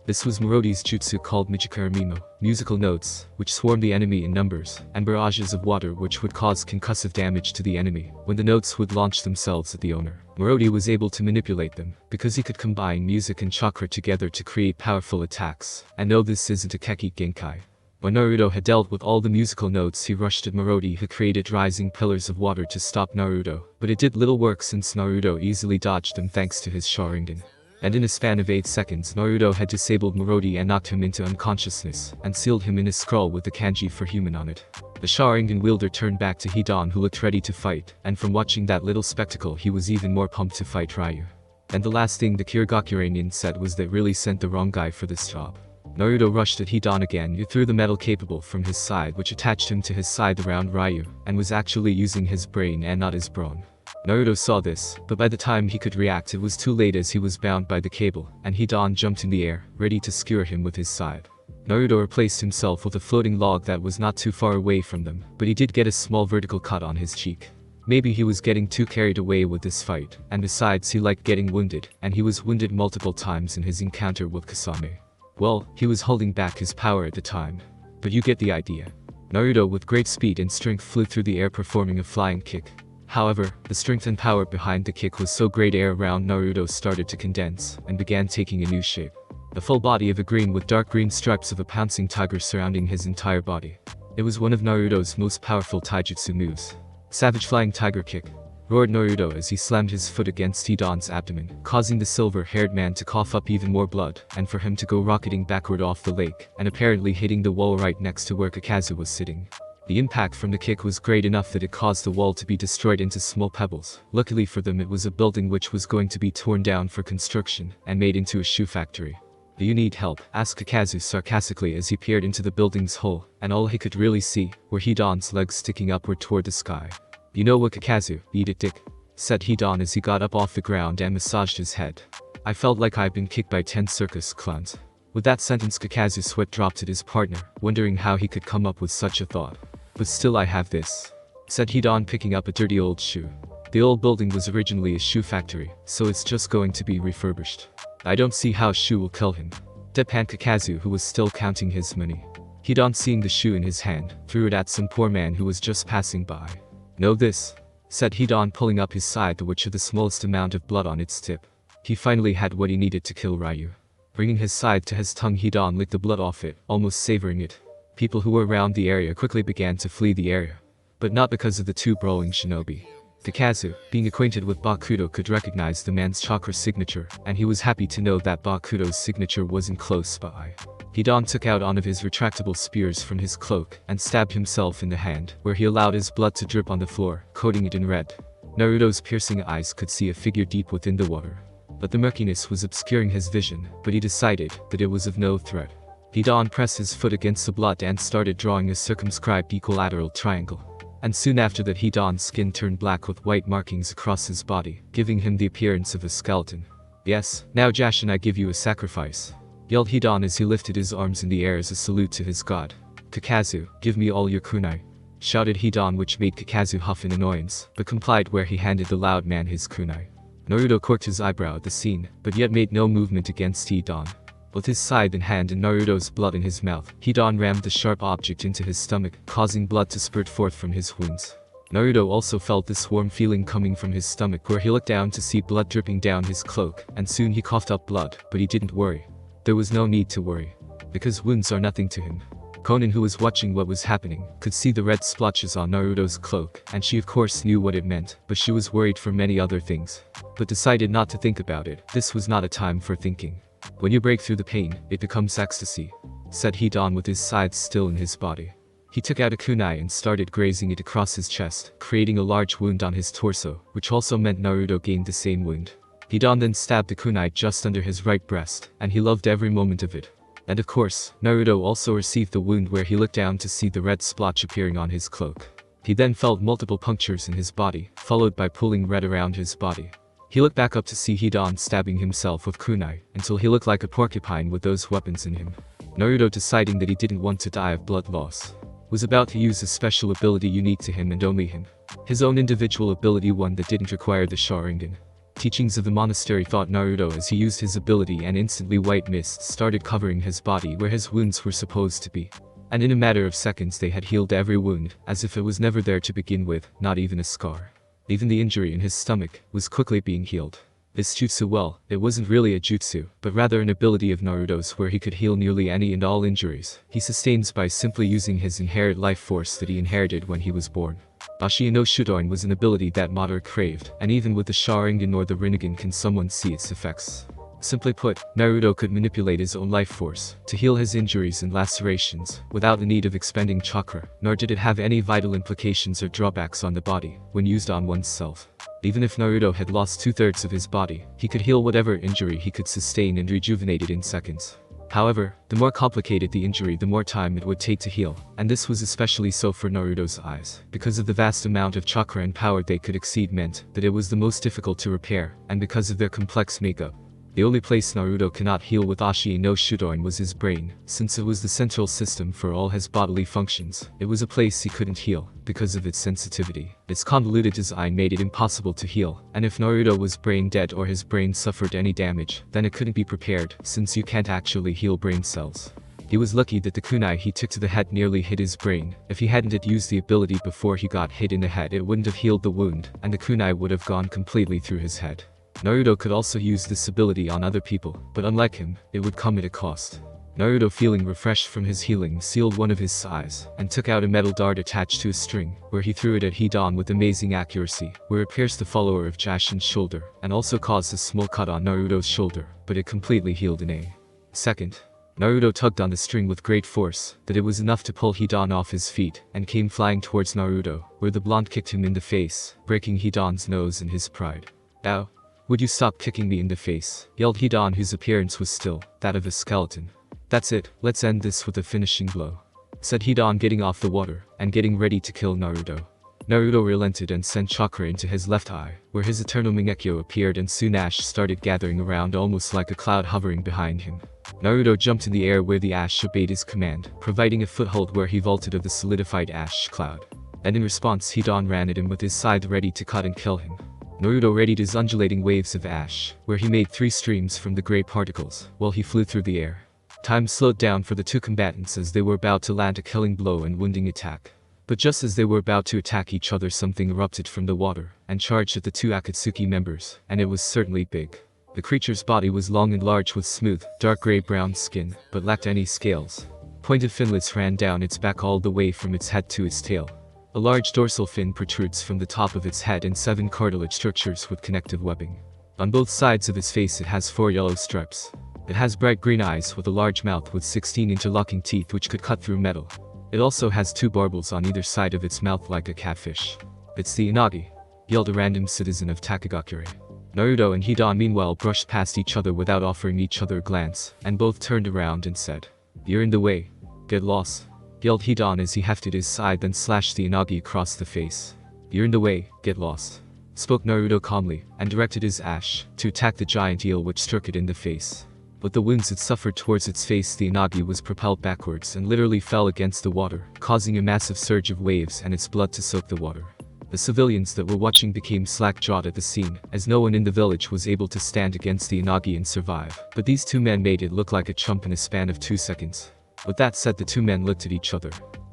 This was Morodi's jutsu called Michikaramimo, musical notes, which swarmed the enemy in numbers, and barrages of water which would cause concussive damage to the enemy, when the notes would launch themselves at the owner. Morodi was able to manipulate them, because he could combine music and chakra together to create powerful attacks, and no, this isn't a Keki Genkai. When Naruto had dealt with all the musical notes, he rushed at Morodi, who created rising pillars of water to stop Naruto, but it did little work since Naruto easily dodged them thanks to his Sharingan. And in a span of 8 seconds, Naruto had disabled Morodi and knocked him into unconsciousness, and sealed him in a scroll with the kanji for human on it. The Sharingan wielder turned back to Hidan, who looked ready to fight, and from watching that little spectacle he was even more pumped to fight Ryu. And the last thing the Kurogakure nin said was they really sent the wrong guy for this job. Naruto rushed at Hidan again, who threw the metal capable from his side which attached him to his side around Ryu, and was actually using his brain and not his brawn. Naruto saw this, but by the time he could react it was too late as he was bound by the cable, and Hidan jumped in the air, ready to skewer him with his side. Naruto replaced himself with a floating log that was not too far away from them, but he did get a small vertical cut on his cheek. Maybe he was getting too carried away with this fight, and besides he liked getting wounded, and he was wounded multiple times in his encounter with Kasame. Well, he was holding back his power at the time. But you get the idea. Naruto with great speed and strength flew through the air performing a flying kick. However, the strength and power behind the kick was so great air around Naruto started to condense, and began taking a new shape. The full body of a green with dark green stripes of a pouncing tiger surrounding his entire body. It was one of Naruto's most powerful taijutsu moves. Savage Flying Tiger Kick, roared Naruto as he slammed his foot against Hidan's abdomen, causing the silver-haired man to cough up even more blood, and for him to go rocketing backward off the lake, and apparently hitting the wall right next to where Kakazu was sitting. The impact from the kick was great enough that it caused the wall to be destroyed into small pebbles. Luckily for them, it was a building which was going to be torn down for construction, and made into a shoe factory. Do you need help? Asked Kakazu sarcastically as he peered into the building's hole, and all he could really see were Hidan's legs sticking upward toward the sky. You know what, Kakazu, eat it dick, said Hidan as he got up off the ground and massaged his head. I felt like I'd been kicked by 10 circus clowns. With that sentence, Kakazu's sweat dropped at his partner, wondering how he could come up with such a thought. But still, I have this, said Hidan, picking up a dirty old shoe. The old building was originally a shoe factory, so it's just going to be refurbished. I don't see how a shoe will kill him, deadpanned Kakazu, who was still counting his money. Hidan, seeing the shoe in his hand, threw it at some poor man who was just passing by. Know this, said Hidan, pulling up his side, which had the smallest amount of blood on its tip. He finally had what he needed to kill Ryu. Bringing his side to his tongue, Hidan licked the blood off it, almost savoring it. People who were around the area quickly began to flee the area. But not because of the two brawling shinobi. Kakazu, being acquainted with Bakuto, could recognize the man's chakra signature, and he was happy to know that Bakuto's signature wasn't close by. Hidan took out one of his retractable spears from his cloak, and stabbed himself in the hand, where he allowed his blood to drip on the floor, coating it in red. Naruto's piercing eyes could see a figure deep within the water. But the murkiness was obscuring his vision, but he decided that it was of no threat. Hidan pressed his foot against the blood and started drawing a circumscribed equilateral triangle. And soon after that, Hidan's skin turned black with white markings across his body, giving him the appearance of a skeleton. Yes, now Jashin, I give you a sacrifice, yelled Hidan as he lifted his arms in the air as a salute to his god. Kakazu, give me all your kunai, shouted Hidan, which made Kakazu huff in annoyance, but complied where he handed the loud man his kunai. Naruto quirked his eyebrow at the scene, but yet made no movement against Hidan. With his scythe in hand and Naruto's blood in his mouth, Hidan rammed the sharp object into his stomach, causing blood to spurt forth from his wounds. Naruto also felt this warm feeling coming from his stomach where he looked down to see blood dripping down his cloak, and soon he coughed up blood, but he didn't worry. There was no need to worry, because wounds are nothing to him. Konan, who was watching what was happening, could see the red splotches on Naruto's cloak, and she of course knew what it meant, but she was worried for many other things. But decided not to think about it. This was not a time for thinking. When you break through the pain, it becomes ecstasy, said Hidan with his scythe still in his body. He took out a kunai and started grazing it across his chest, creating a large wound on his torso, which also meant Naruto gained the same wound. Hidan then stabbed the kunai just under his right breast, and he loved every moment of it. And of course, Naruto also received the wound where he looked down to see the red splotch appearing on his cloak. He then felt multiple punctures in his body, followed by pulling red around his body. He looked back up to see Hidan stabbing himself with kunai, until he looked like a porcupine with those weapons in him. Naruto, deciding that he didn't want to die of blood loss, was about to use a special ability unique to him and only him. His own individual ability, one that didn't require the Sharingan. Teachings of the monastery, thought Naruto as he used his ability, and instantly white mist started covering his body where his wounds were supposed to be. And in a matter of seconds they had healed every wound, as if it was never there to begin with, not even a scar. Even the injury in his stomach was quickly being healed. This jutsu, well, it wasn't really a jutsu, but rather an ability of Naruto's where he could heal nearly any and all injuries he sustains by simply using his inherent life force that he inherited when he was born. Ashii no Shudoin was an ability that Madara craved, and even with the Sharingan or the Rinnegan can someone see its effects. Simply put, Naruto could manipulate his own life force to heal his injuries and lacerations without the need of expending chakra, nor did it have any vital implications or drawbacks on the body when used on oneself. Even if Naruto had lost 2/3 of his body, he could heal whatever injury he could sustain and rejuvenate it in seconds. However, the more complicated the injury, the more time it would take to heal, and this was especially so for Naruto's eyes. Because of the vast amount of chakra and power they could exceed meant that it was the most difficult to repair, and because of their complex makeup. The only place Naruto cannot heal with Ashii no Shudoin was his brain, since it was the central system for all his bodily functions. It was a place he couldn't heal, because of its sensitivity. Its convoluted design made it impossible to heal, and if Naruto was brain dead or his brain suffered any damage, then it couldn't be repaired, since you can't actually heal brain cells. He was lucky that the kunai he took to the head nearly hit his brain. If he hadn't used the ability before he got hit in the head, it wouldn't have healed the wound, and the kunai would have gone completely through his head. Naruto could also use this ability on other people, but unlike him, it would come at a cost. Naruto, feeling refreshed from his healing, sealed one of his eyes, and took out a metal dart attached to a string, where he threw it at Hidan with amazing accuracy, where it pierced the follower of Jashin's shoulder, and also caused a small cut on Naruto's shoulder, but it completely healed in a second. Naruto tugged on the string with great force, that it was enough to pull Hidan off his feet, and came flying towards Naruto, where the blonde kicked him in the face, breaking Hidan's nose in his pride. Ow! Would you stop kicking me in the face? Yelled Hidan, whose appearance was still that of a skeleton. That's it, let's end this with a finishing blow, said Hidan, getting off the water, and getting ready to kill Naruto. Naruto relented and sent chakra into his left eye, where his eternal Mingekyo appeared, and soon ash started gathering around almost like a cloud hovering behind him. Naruto jumped in the air where the ash obeyed his command, providing a foothold where he vaulted of the solidified ash cloud. And in response, Hidan ran at him with his scythe ready to cut and kill him. Naruto readied his undulating waves of ash, where he made 3 streams from the gray particles, while he flew through the air. Time slowed down for the two combatants as they were about to land a killing blow and wounding attack. But just as they were about to attack each other, something erupted from the water, and charged at the 2 Akatsuki members, and it was certainly big. The creature's body was long and large with smooth, dark gray-brown skin, but lacked any scales. Pointed finlets ran down its back all the way from its head to its tail. A large dorsal fin protrudes from the top of its head, and 7 cartilage structures with connective webbing. On both sides of its face it has 4 yellow stripes. It has bright green eyes with a large mouth with 16 interlocking teeth which could cut through metal. It also has 2 barbels on either side of its mouth like a catfish. It's the Inagi, yelled a random citizen of Takagakure. Naruto and Hidan meanwhile brushed past each other without offering each other a glance, and both turned around and said, "You're in the way. Get lost," yelled Hidan as he hefted his scythe and slashed the Inagi across the face. "You're in the way, get lost," spoke Naruto calmly, and directed his ash to attack the giant eel which struck it in the face. With the wounds it suffered towards its face, the Inagi was propelled backwards and literally fell against the water, causing a massive surge of waves and its blood to soak the water. The civilians that were watching became slack-jawed at the scene, as no one in the village was able to stand against the Inagi and survive. But these two men made it look like a chump in a span of 2 seconds. With that said, the two men looked at each other.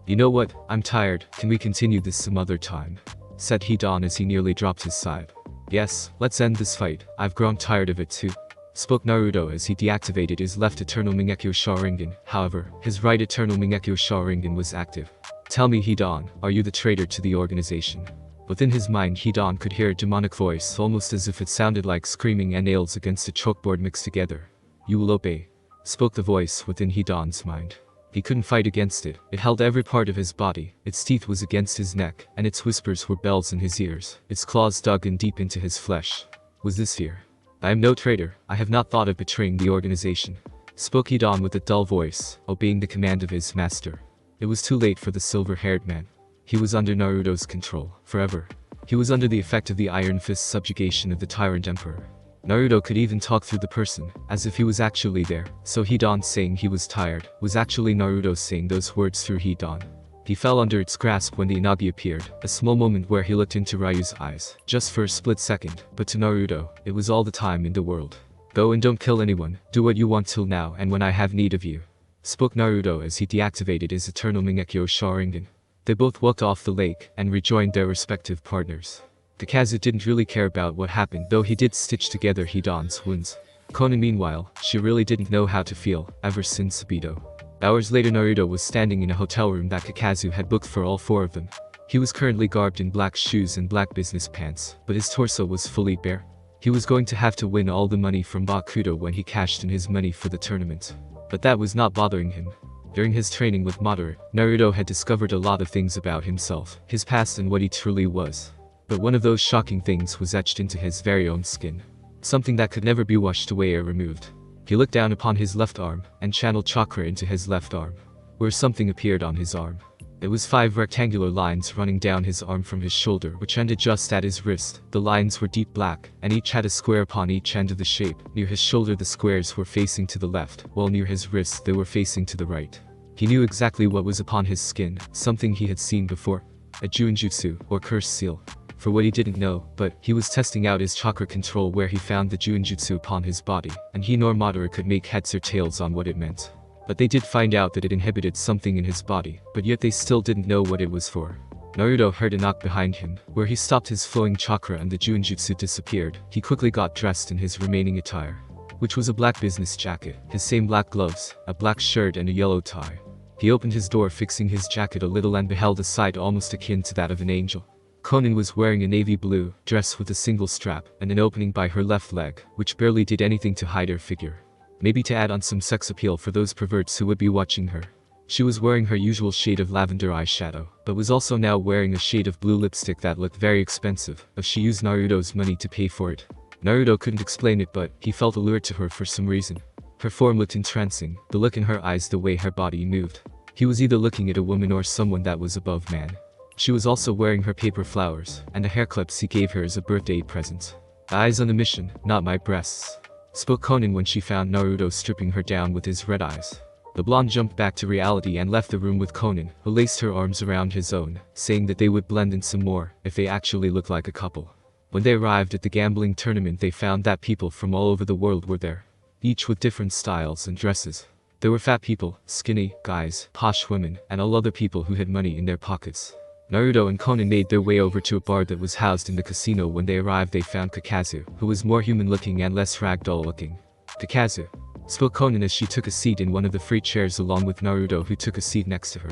"You know what, I'm tired, can we continue this some other time?" said Hidan as he nearly dropped his scythe. "Yes, let's end this fight, I've grown tired of it too," spoke Naruto as he deactivated his left Eternal Mingekyo Sharingan. However, his right Eternal Mingekyo Sharingan was active. "Tell me, Hidan, are you the traitor to the organization?" Within his mind, Hidan could hear a demonic voice, almost as if it sounded like screaming and nails against a chalkboard mixed together. "You will obey," spoke the voice within Hidan's mind. He couldn't fight against it. It held every part of his body. Its teeth was against his neck, and its whispers were bells in his ears. Its claws dug in deep into his flesh. Was this fear? "I am no traitor. I have not thought of betraying the organization," spoke Hidan with a dull voice, obeying the command of his master. It was too late for the silver-haired man. He was under Naruto's control, forever. He was under the effect of the Iron Fist subjugation of the Tyrant Emperor. Naruto could even talk through the person, as if he was actually there, so Hidan saying he was tired, was actually Naruto saying those words through Hidan. He fell under its grasp when the Inagi appeared, a small moment where he looked into Ryu's eyes, just for a split second, but to Naruto, it was all the time in the world. "Go and don't kill anyone, do what you want till now and when I have need of you," spoke Naruto as he deactivated his Eternal Mingekyo Sharingan. They both walked off the lake and rejoined their respective partners. Kakazu didn't really care about what happened, though he did stitch together Hidan's wounds. Konan meanwhile, she really didn't know how to feel, ever since Sabito. Hours later, Naruto was standing in a hotel room that Kakazu had booked for all four of them. He was currently garbed in black shoes and black business pants, but his torso was fully bare. He was going to have to win all the money from Bakuto when he cashed in his money for the tournament. But that was not bothering him. During his training with Madara, Naruto had discovered a lot of things about himself, his past and what he truly was. But one of those shocking things was etched into his very own skin. Something that could never be washed away or removed. He looked down upon his left arm, and channeled chakra into his left arm. Where something appeared on his arm. It was 5 rectangular lines running down his arm from his shoulder, which ended just at his wrist. The lines were deep black, and each had a square upon each end of the shape. Near his shoulder the squares were facing to the left, while near his wrist they were facing to the right. He knew exactly what was upon his skin, something he had seen before. A Juinjutsu, or curse seal. For what he didn't know, but he was testing out his chakra control where he found the Juinjutsu upon his body, and he nor Madara could make heads or tails on what it meant. But they did find out that it inhibited something in his body, but yet they still didn't know what it was for. Naruto heard a knock behind him, where he stopped his flowing chakra and the Juinjutsu disappeared. He quickly got dressed in his remaining attire, which was a black business jacket, his same black gloves, a black shirt and a yellow tie. He opened his door, fixing his jacket a little, and beheld a sight almost akin to that of an angel. Konan was wearing a navy blue dress with a single strap and an opening by her left leg, which barely did anything to hide her figure. Maybe to add on some sex appeal for those perverts who would be watching her. She was wearing her usual shade of lavender eyeshadow, but was also now wearing a shade of blue lipstick that looked very expensive, as she used Naruto's money to pay for it. Naruto couldn't explain it, but he felt allured to her for some reason. Her form looked entrancing, the look in her eyes, the way her body moved. He was either looking at a woman or someone that was above man. She was also wearing her paper flowers, and the hair clips he gave her as a birthday present. "Eyes on the mission, not my breasts," spoke Konan when she found Naruto stripping her down with his red eyes. The blonde jumped back to reality and left the room with Konan, who laced her arms around his own, saying that they would blend in some more, if they actually looked like a couple. When they arrived at the gambling tournament, they found that people from all over the world were there, each with different styles and dresses. There were fat people, skinny guys, posh women, and all other people who had money in their pockets. Naruto and Konan made their way over to a bar that was housed in the casino. When they arrived, they found Kakazu, who was more human-looking and less ragdoll-looking. "Kakazu," spoke Konan as she took a seat in one of the free chairs along with Naruto, who took a seat next to her.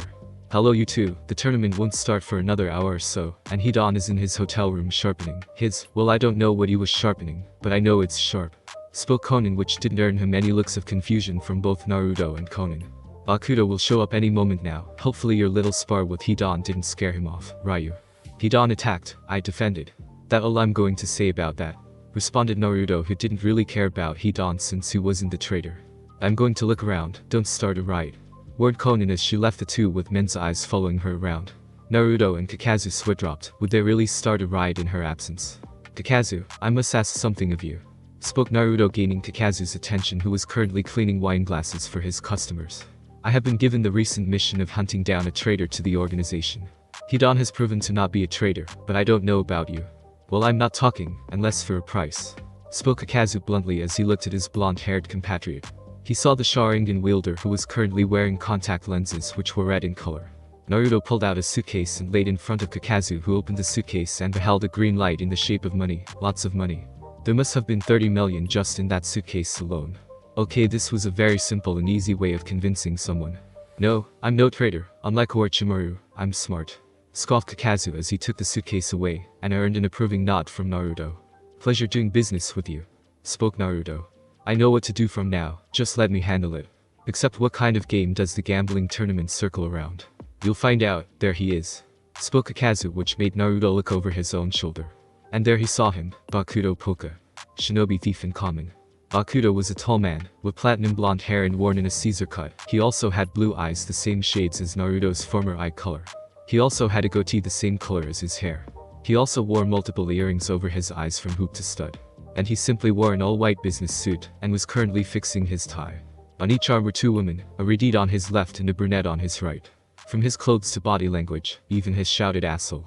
"Hello you two, the tournament won't start for another hour or so, and Hidan is in his hotel room sharpening his, well, I don't know what he was sharpening, but I know it's sharp," spoke Konan, which didn't earn him any looks of confusion from both Naruto and Konan. "Bakuto will show up any moment now. Hopefully your little spar with Hidan didn't scare him off, Ryu." "Hidan attacked, I defended. That's all I'm going to say about that," responded Naruto, who didn't really care about Hidan since he wasn't the traitor. "I'm going to look around, don't start a riot," warned Konan as she left the two with men's eyes following her around. Naruto and Kakazu sweat dropped. Would they really start a riot in her absence? "Kakazu, I must ask something of you," spoke Naruto, gaining Kakazu's attention, who was currently cleaning wine glasses for his customers. "I have been given the recent mission of hunting down a traitor to the organization. Hidan has proven to not be a traitor, but I don't know about you. Well, I'm not talking, unless for a price. Spoke Kakazu bluntly as he looked at his blonde-haired compatriot. He saw the Sharingan wielder who was currently wearing contact lenses which were red in color. Naruto pulled out a suitcase and laid in front of Kakazu, who opened the suitcase and beheld a green light in the shape of money, lots of money. There must have been 30 million just in that suitcase alone. Okay, this was a very simple and easy way of convincing someone. No, I'm no traitor, unlike Orochimaru, I'm smart. Scoffed Kakazu as he took the suitcase away, and earned an approving nod from Naruto. Pleasure doing business with you. Spoke Naruto. I know what to do from now, just let me handle it. Except what kind of game does the gambling tournament circle around? You'll find out, there he is. Spoke Kakazu, which made Naruto look over his own shoulder. And there he saw him, Bakuto Poka. Shinobi thief in common. Bakuto was a tall man, with platinum blonde hair and worn in a Caesar cut. He also had blue eyes the same shades as Naruto's former eye color. He also had a goatee the same color as his hair. He also wore multiple earrings over his eyes from hoop to stud. And he simply wore an all-white business suit, and was currently fixing his tie. On each arm were two women, a redhead on his left and a brunette on his right. From his clothes to body language, even his shouted asshole.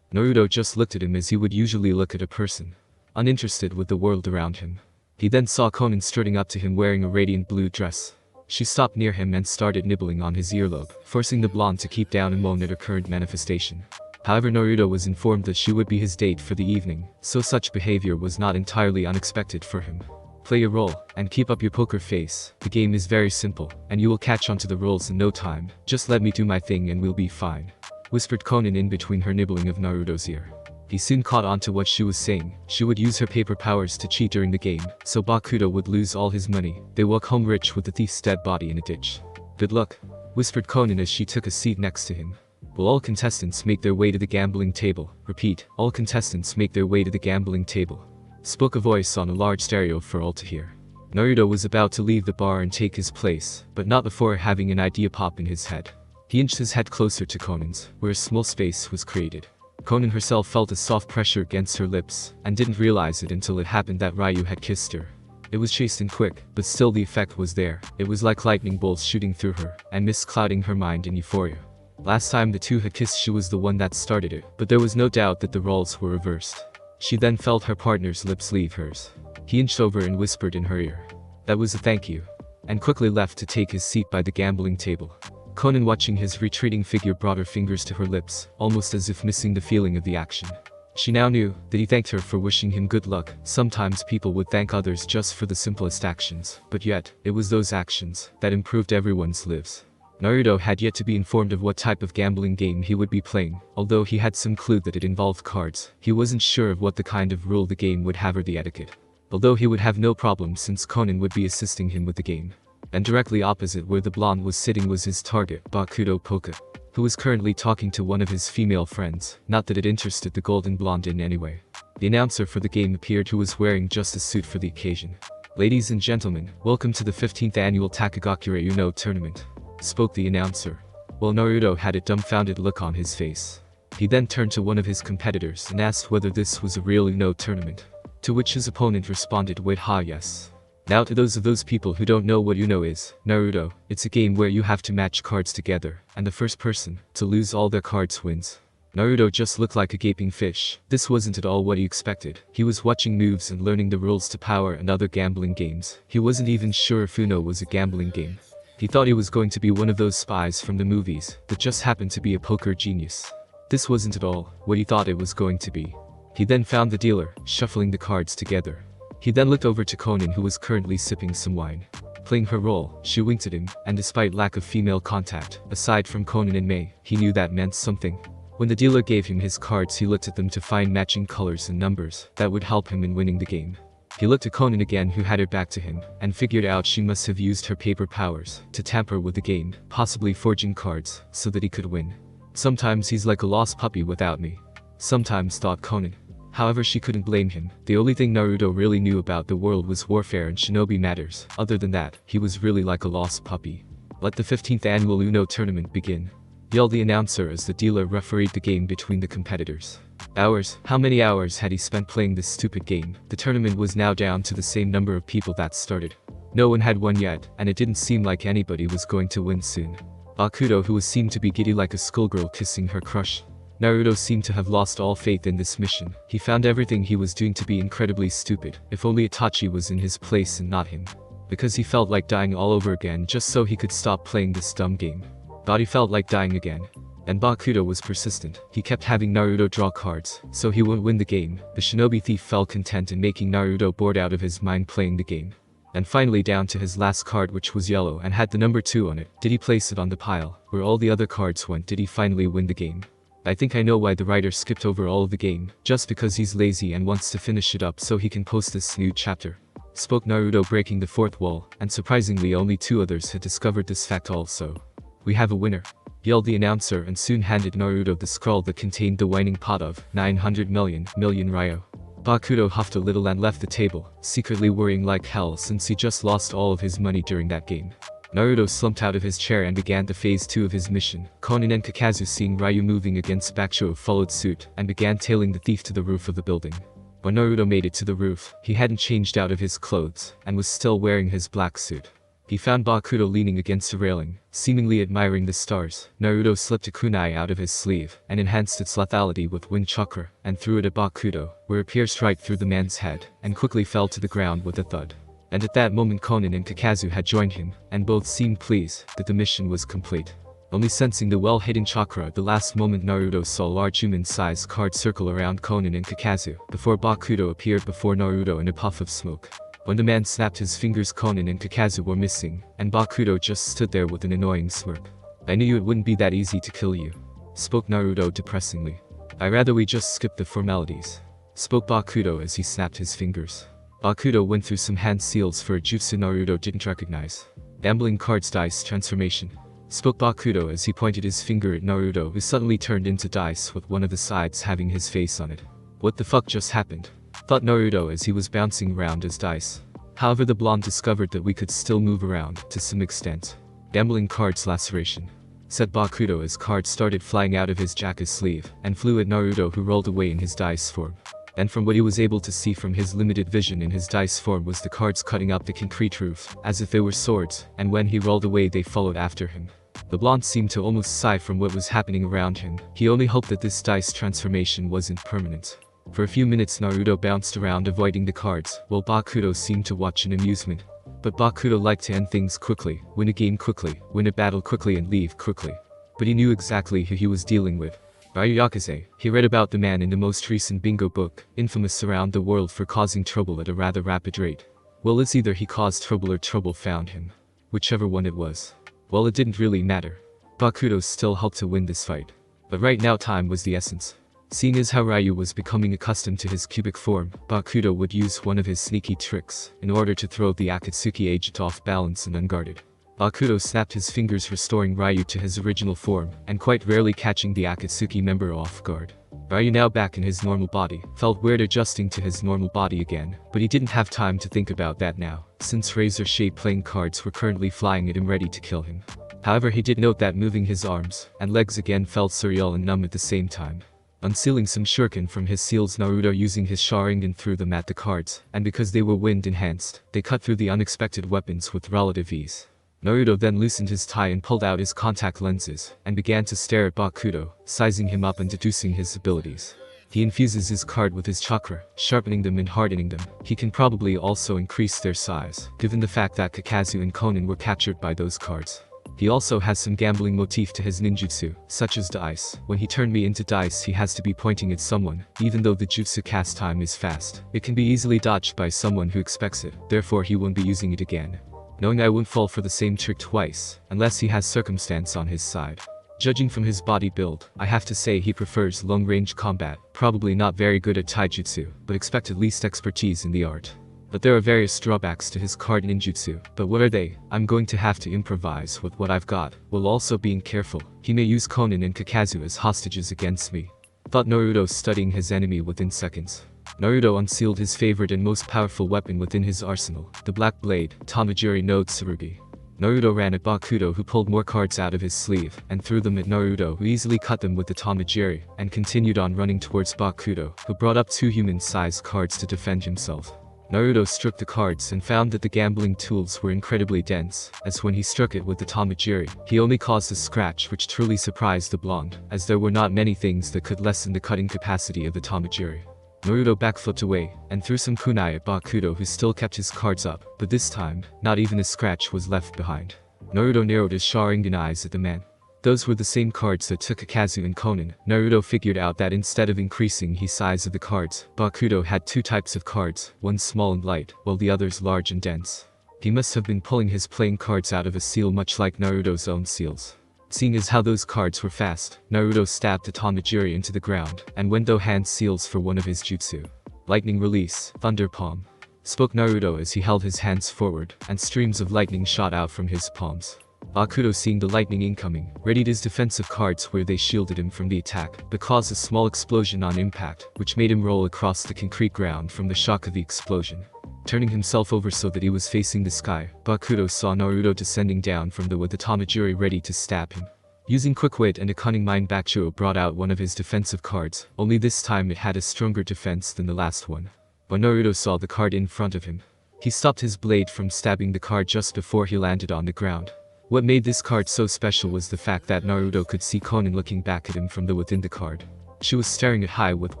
Naruto just looked at him as he would usually look at a person. Uninterested with the world around him. He then saw Konan strutting up to him wearing a radiant blue dress. She stopped near him and started nibbling on his earlobe, forcing the blonde to keep down a moan at her current manifestation. However, Naruto was informed that she would be his date for the evening, so such behavior was not entirely unexpected for him. Play your role, and keep up your poker face. The game is very simple, and you will catch on to the rules in no time. Just let me do my thing and we'll be fine. Whispered Konan in between her nibbling of Naruto's ear. He soon caught on to what she was saying. She would use her paper powers to cheat during the game, so Bakuto would lose all his money. They walk home rich with the thief's dead body in a ditch. Good luck, whispered Konan as she took a seat next to him. Will all contestants make their way to the gambling table? Repeat, all contestants make their way to the gambling table. Spoke a voice on a large stereo for all to hear. Naruto was about to leave the bar and take his place, but not before having an idea pop in his head. He inched his head closer to Konan's, where a small space was created. Konan herself felt a soft pressure against her lips, and didn't realize it until it happened that Ryu had kissed her. It was chaste and quick, but still the effect was there. It was like lightning bolts shooting through her, and mist clouding her mind in euphoria. Last time the two had kissed, she was the one that started it, but there was no doubt that the roles were reversed. She then felt her partner's lips leave hers. He inched over and whispered in her ear. That was a thank you. And quickly left to take his seat by the gambling table. Konan, watching his retreating figure, brought her fingers to her lips, almost as if missing the feeling of the action. She now knew that he thanked her for wishing him good luck. Sometimes people would thank others just for the simplest actions, but yet, it was those actions that improved everyone's lives. Naruto had yet to be informed of what type of gambling game he would be playing. Although he had some clue that it involved cards, he wasn't sure of what the kind of rule the game would have or the etiquette. Although he would have no problem since Konan would be assisting him with the game. And directly opposite where the blonde was sitting was his target, Bakuto Poka, who was currently talking to one of his female friends, not that it interested the golden blonde in any way. The announcer for the game appeared, who was wearing just a suit for the occasion. Ladies and gentlemen, welcome to the 15th annual Takagakure Uno tournament, spoke the announcer. While Naruto had a dumbfounded look on his face. He then turned to one of his competitors and asked whether this was a real Uno tournament, to which his opponent responded with "Ha, yes." Now, to those people who don't know what Uno is, Naruto, it's a game where you have to match cards together, and the first person to lose all their cards wins. Naruto just looked like a gaping fish. This wasn't at all what he expected. He was watching moves and learning the rules to power and other gambling games. He wasn't even sure if Uno was a gambling game. He thought he was going to be one of those spies from the movies that just happened to be a poker genius. This wasn't at all what he thought it was going to be. He then found the dealer, shuffling the cards together. He then looked over to Konan, who was currently sipping some wine. Playing her role, she winked at him, and despite lack of female contact, aside from Konan and Mei, he knew that meant something. When the dealer gave him his cards, he looked at them to find matching colors and numbers that would help him in winning the game. He looked at Konan again, who had her back to him, and figured out she must have used her paper powers to tamper with the game, possibly forging cards, so that he could win. Sometimes he's like a lost puppy without me. Sometimes, thought Konan. However, she couldn't blame him. The only thing Naruto really knew about the world was warfare and shinobi matters. Other than that, he was really like a lost puppy. Let the 15th annual Uno tournament begin, yelled the announcer as the dealer refereed the game between the competitors. Hours? How many hours had he spent playing this stupid game? The tournament was now down to the same number of people that started. No one had won yet, and it didn't seem like anybody was going to win soon. Bakuto, who was seemed to be giddy like a schoolgirl kissing her crush, Naruto seemed to have lost all faith in this mission. He found everything he was doing to be incredibly stupid. If only Itachi was in his place and not him. Because he felt like dying all over again just so he could stop playing this dumb game. But he felt like dying again. And Bakuto was persistent. He kept having Naruto draw cards, so he wouldn't win the game. The shinobi thief felt content in making Naruto bored out of his mind playing the game. And finally down to his last card, which was yellow and had the number 2 on it. Did he place it on the pile, where all the other cards went? Did he finally win the game? I think I know why the writer skipped over all of the game, just because he's lazy and wants to finish it up so he can post this new chapter. Spoke Naruto, breaking the fourth wall, and surprisingly only 2 others had discovered this fact also. We have a winner, yelled the announcer, and soon handed Naruto the scroll that contained the whining pot of 900 million Ryo. Bakuto huffed a little and left the table, secretly worrying like hell since he just lost all of his money during that game. Naruto slumped out of his chair and began the phase 2 of his mission. Konan and Kakazu, seeing Ryu moving against Bakuto, followed suit and began tailing the thief to the roof of the building. When Naruto made it to the roof, he hadn't changed out of his clothes and was still wearing his black suit. He found Bakuto leaning against a railing, seemingly admiring the stars. Naruto slipped a kunai out of his sleeve and enhanced its lethality with wind chakra and threw it at Bakuto, where it pierced right through the man's head and quickly fell to the ground with a thud. And at that moment Konan and Kakazu had joined him, and both seemed pleased that the mission was complete. Only sensing the well-hidden chakra at the last moment, Naruto saw a large human-sized card circle around Konan and Kakazu, before Bakuto appeared before Naruto in a puff of smoke. When the man snapped his fingers, Konan and Kakazu were missing, and Bakuto just stood there with an annoying smirk. I knew it wouldn't be that easy to kill you, spoke Naruto depressingly. I'd rather we just skip the formalities, spoke Bakuto as he snapped his fingers. Bakuto went through some hand seals for a jutsu Naruto didn't recognize. Gambling cards dice transformation, spoke Bakuto as he pointed his finger at Naruto, who suddenly turned into dice with one of the sides having his face on it. What the fuck just happened? Thought Naruto as he was bouncing around as dice. However, the blonde discovered that we could still move around to some extent. Gambling cards laceration, said Bakuto as cards started flying out of his jacket sleeve and flew at Naruto, who rolled away in his dice form. And from what he was able to see from his limited vision in his dice form was the cards cutting up the concrete roof as if they were swords, and when he rolled away they followed after him. The blonde seemed to almost sigh from what was happening around him. He only hoped that this dice transformation wasn't permanent. For a few minutes Naruto bounced around avoiding the cards, while Bakuto seemed to watch in amusement. But Bakuto liked to end things quickly, win a game quickly, win a battle quickly and leave quickly. But he knew exactly who he was dealing with. Raikage. He read about the man in the most recent bingo book, infamous around the world for causing trouble at a rather rapid rate. Well, it's either he caused trouble or trouble found him. Whichever one it was. Well, it didn't really matter. Bakuto still hoped to win this fight. But right now time was the essence. Seeing as how Ryu was becoming accustomed to his cubic form, Bakuto would use one of his sneaky tricks in order to throw the Akatsuki agent off balance and unguarded. Bakuto snapped his fingers, restoring Ryu to his original form, and quite rarely catching the Akatsuki member off guard. Ryu, now back in his normal body, felt weird adjusting to his normal body again, but he didn't have time to think about that now, since razor-shaped playing cards were currently flying at him ready to kill him. However, he did note that moving his arms and legs again felt surreal and numb at the same time. Unsealing some shuriken from his seals, Naruto using his Sharingan threw them at the cards, and because they were wind-enhanced, they cut through the unexpected weapons with relative ease. Naruto then loosened his tie and pulled out his contact lenses, and began to stare at Bakuto, sizing him up and deducing his abilities. He infuses his card with his chakra, sharpening them and hardening them. He can probably also increase their size, given the fact that Kakazu and Konan were captured by those cards. He also has some gambling motif to his ninjutsu, such as dice. When he turned me into dice, he has to be pointing at someone. Even though the jutsu cast time is fast, it can be easily dodged by someone who expects it, therefore he won't be using it again. Knowing I won't fall for the same trick twice, unless he has circumstance on his side. Judging from his body build, I have to say he prefers long-range combat, probably not very good at taijutsu, but expect at least expertise in the art. But there are various drawbacks to his card ninjutsu, but what are they? I'm going to have to improvise with what I've got, while also being careful. He may use Konan and Kakazu as hostages against me. Thought Naruto, studying his enemy within seconds. Naruto unsealed his favorite and most powerful weapon within his arsenal, the Black Blade, Tamajiri no Tsurugi. Naruto ran at Bakuto, who pulled more cards out of his sleeve, and threw them at Naruto, who easily cut them with the Tamajiri, and continued on running towards Bakuto, who brought up 2 human-sized cards to defend himself. Naruto struck the cards and found that the gambling tools were incredibly dense, as when he struck it with the Tamajiri, he only caused a scratch which truly surprised the blonde, as there were not many things that could lessen the cutting capacity of the Tamajiri. Naruto backflipped away, and threw some kunai at Bakuto, who still kept his cards up, but this time, not even a scratch was left behind. Naruto narrowed his Sharingan eyes at the man. Those were the same cards that took Kakazu and Konan. Naruto figured out that instead of increasing the size of the cards, Bakuto had two types of cards, one small and light, while the others large and dense. He must have been pulling his playing cards out of a seal, much like Naruto's own seals. Seeing as how those cards were fast, Naruto stabbed the Tamajiri into the ground, and wendo hand seals for one of his jutsu. Lightning release, thunder palm, spoke Naruto as he held his hands forward, and streams of lightning shot out from his palms. Bakuto, seeing the lightning incoming, readied his defensive cards where they shielded him from the attack, but caused a small explosion on impact, which made him roll across the concrete ground from the shock of the explosion. Turning himself over so that he was facing the sky, Bakuto saw Naruto descending down from with the Tamajiri ready to stab him. Using quick wit and a cunning mind, Bakuto brought out one of his defensive cards, only this time it had a stronger defense than the last one. When Naruto saw the card in front of him, he stopped his blade from stabbing the card just before he landed on the ground. What made this card so special was the fact that Naruto could see Konan looking back at him from within the card. She was staring at high with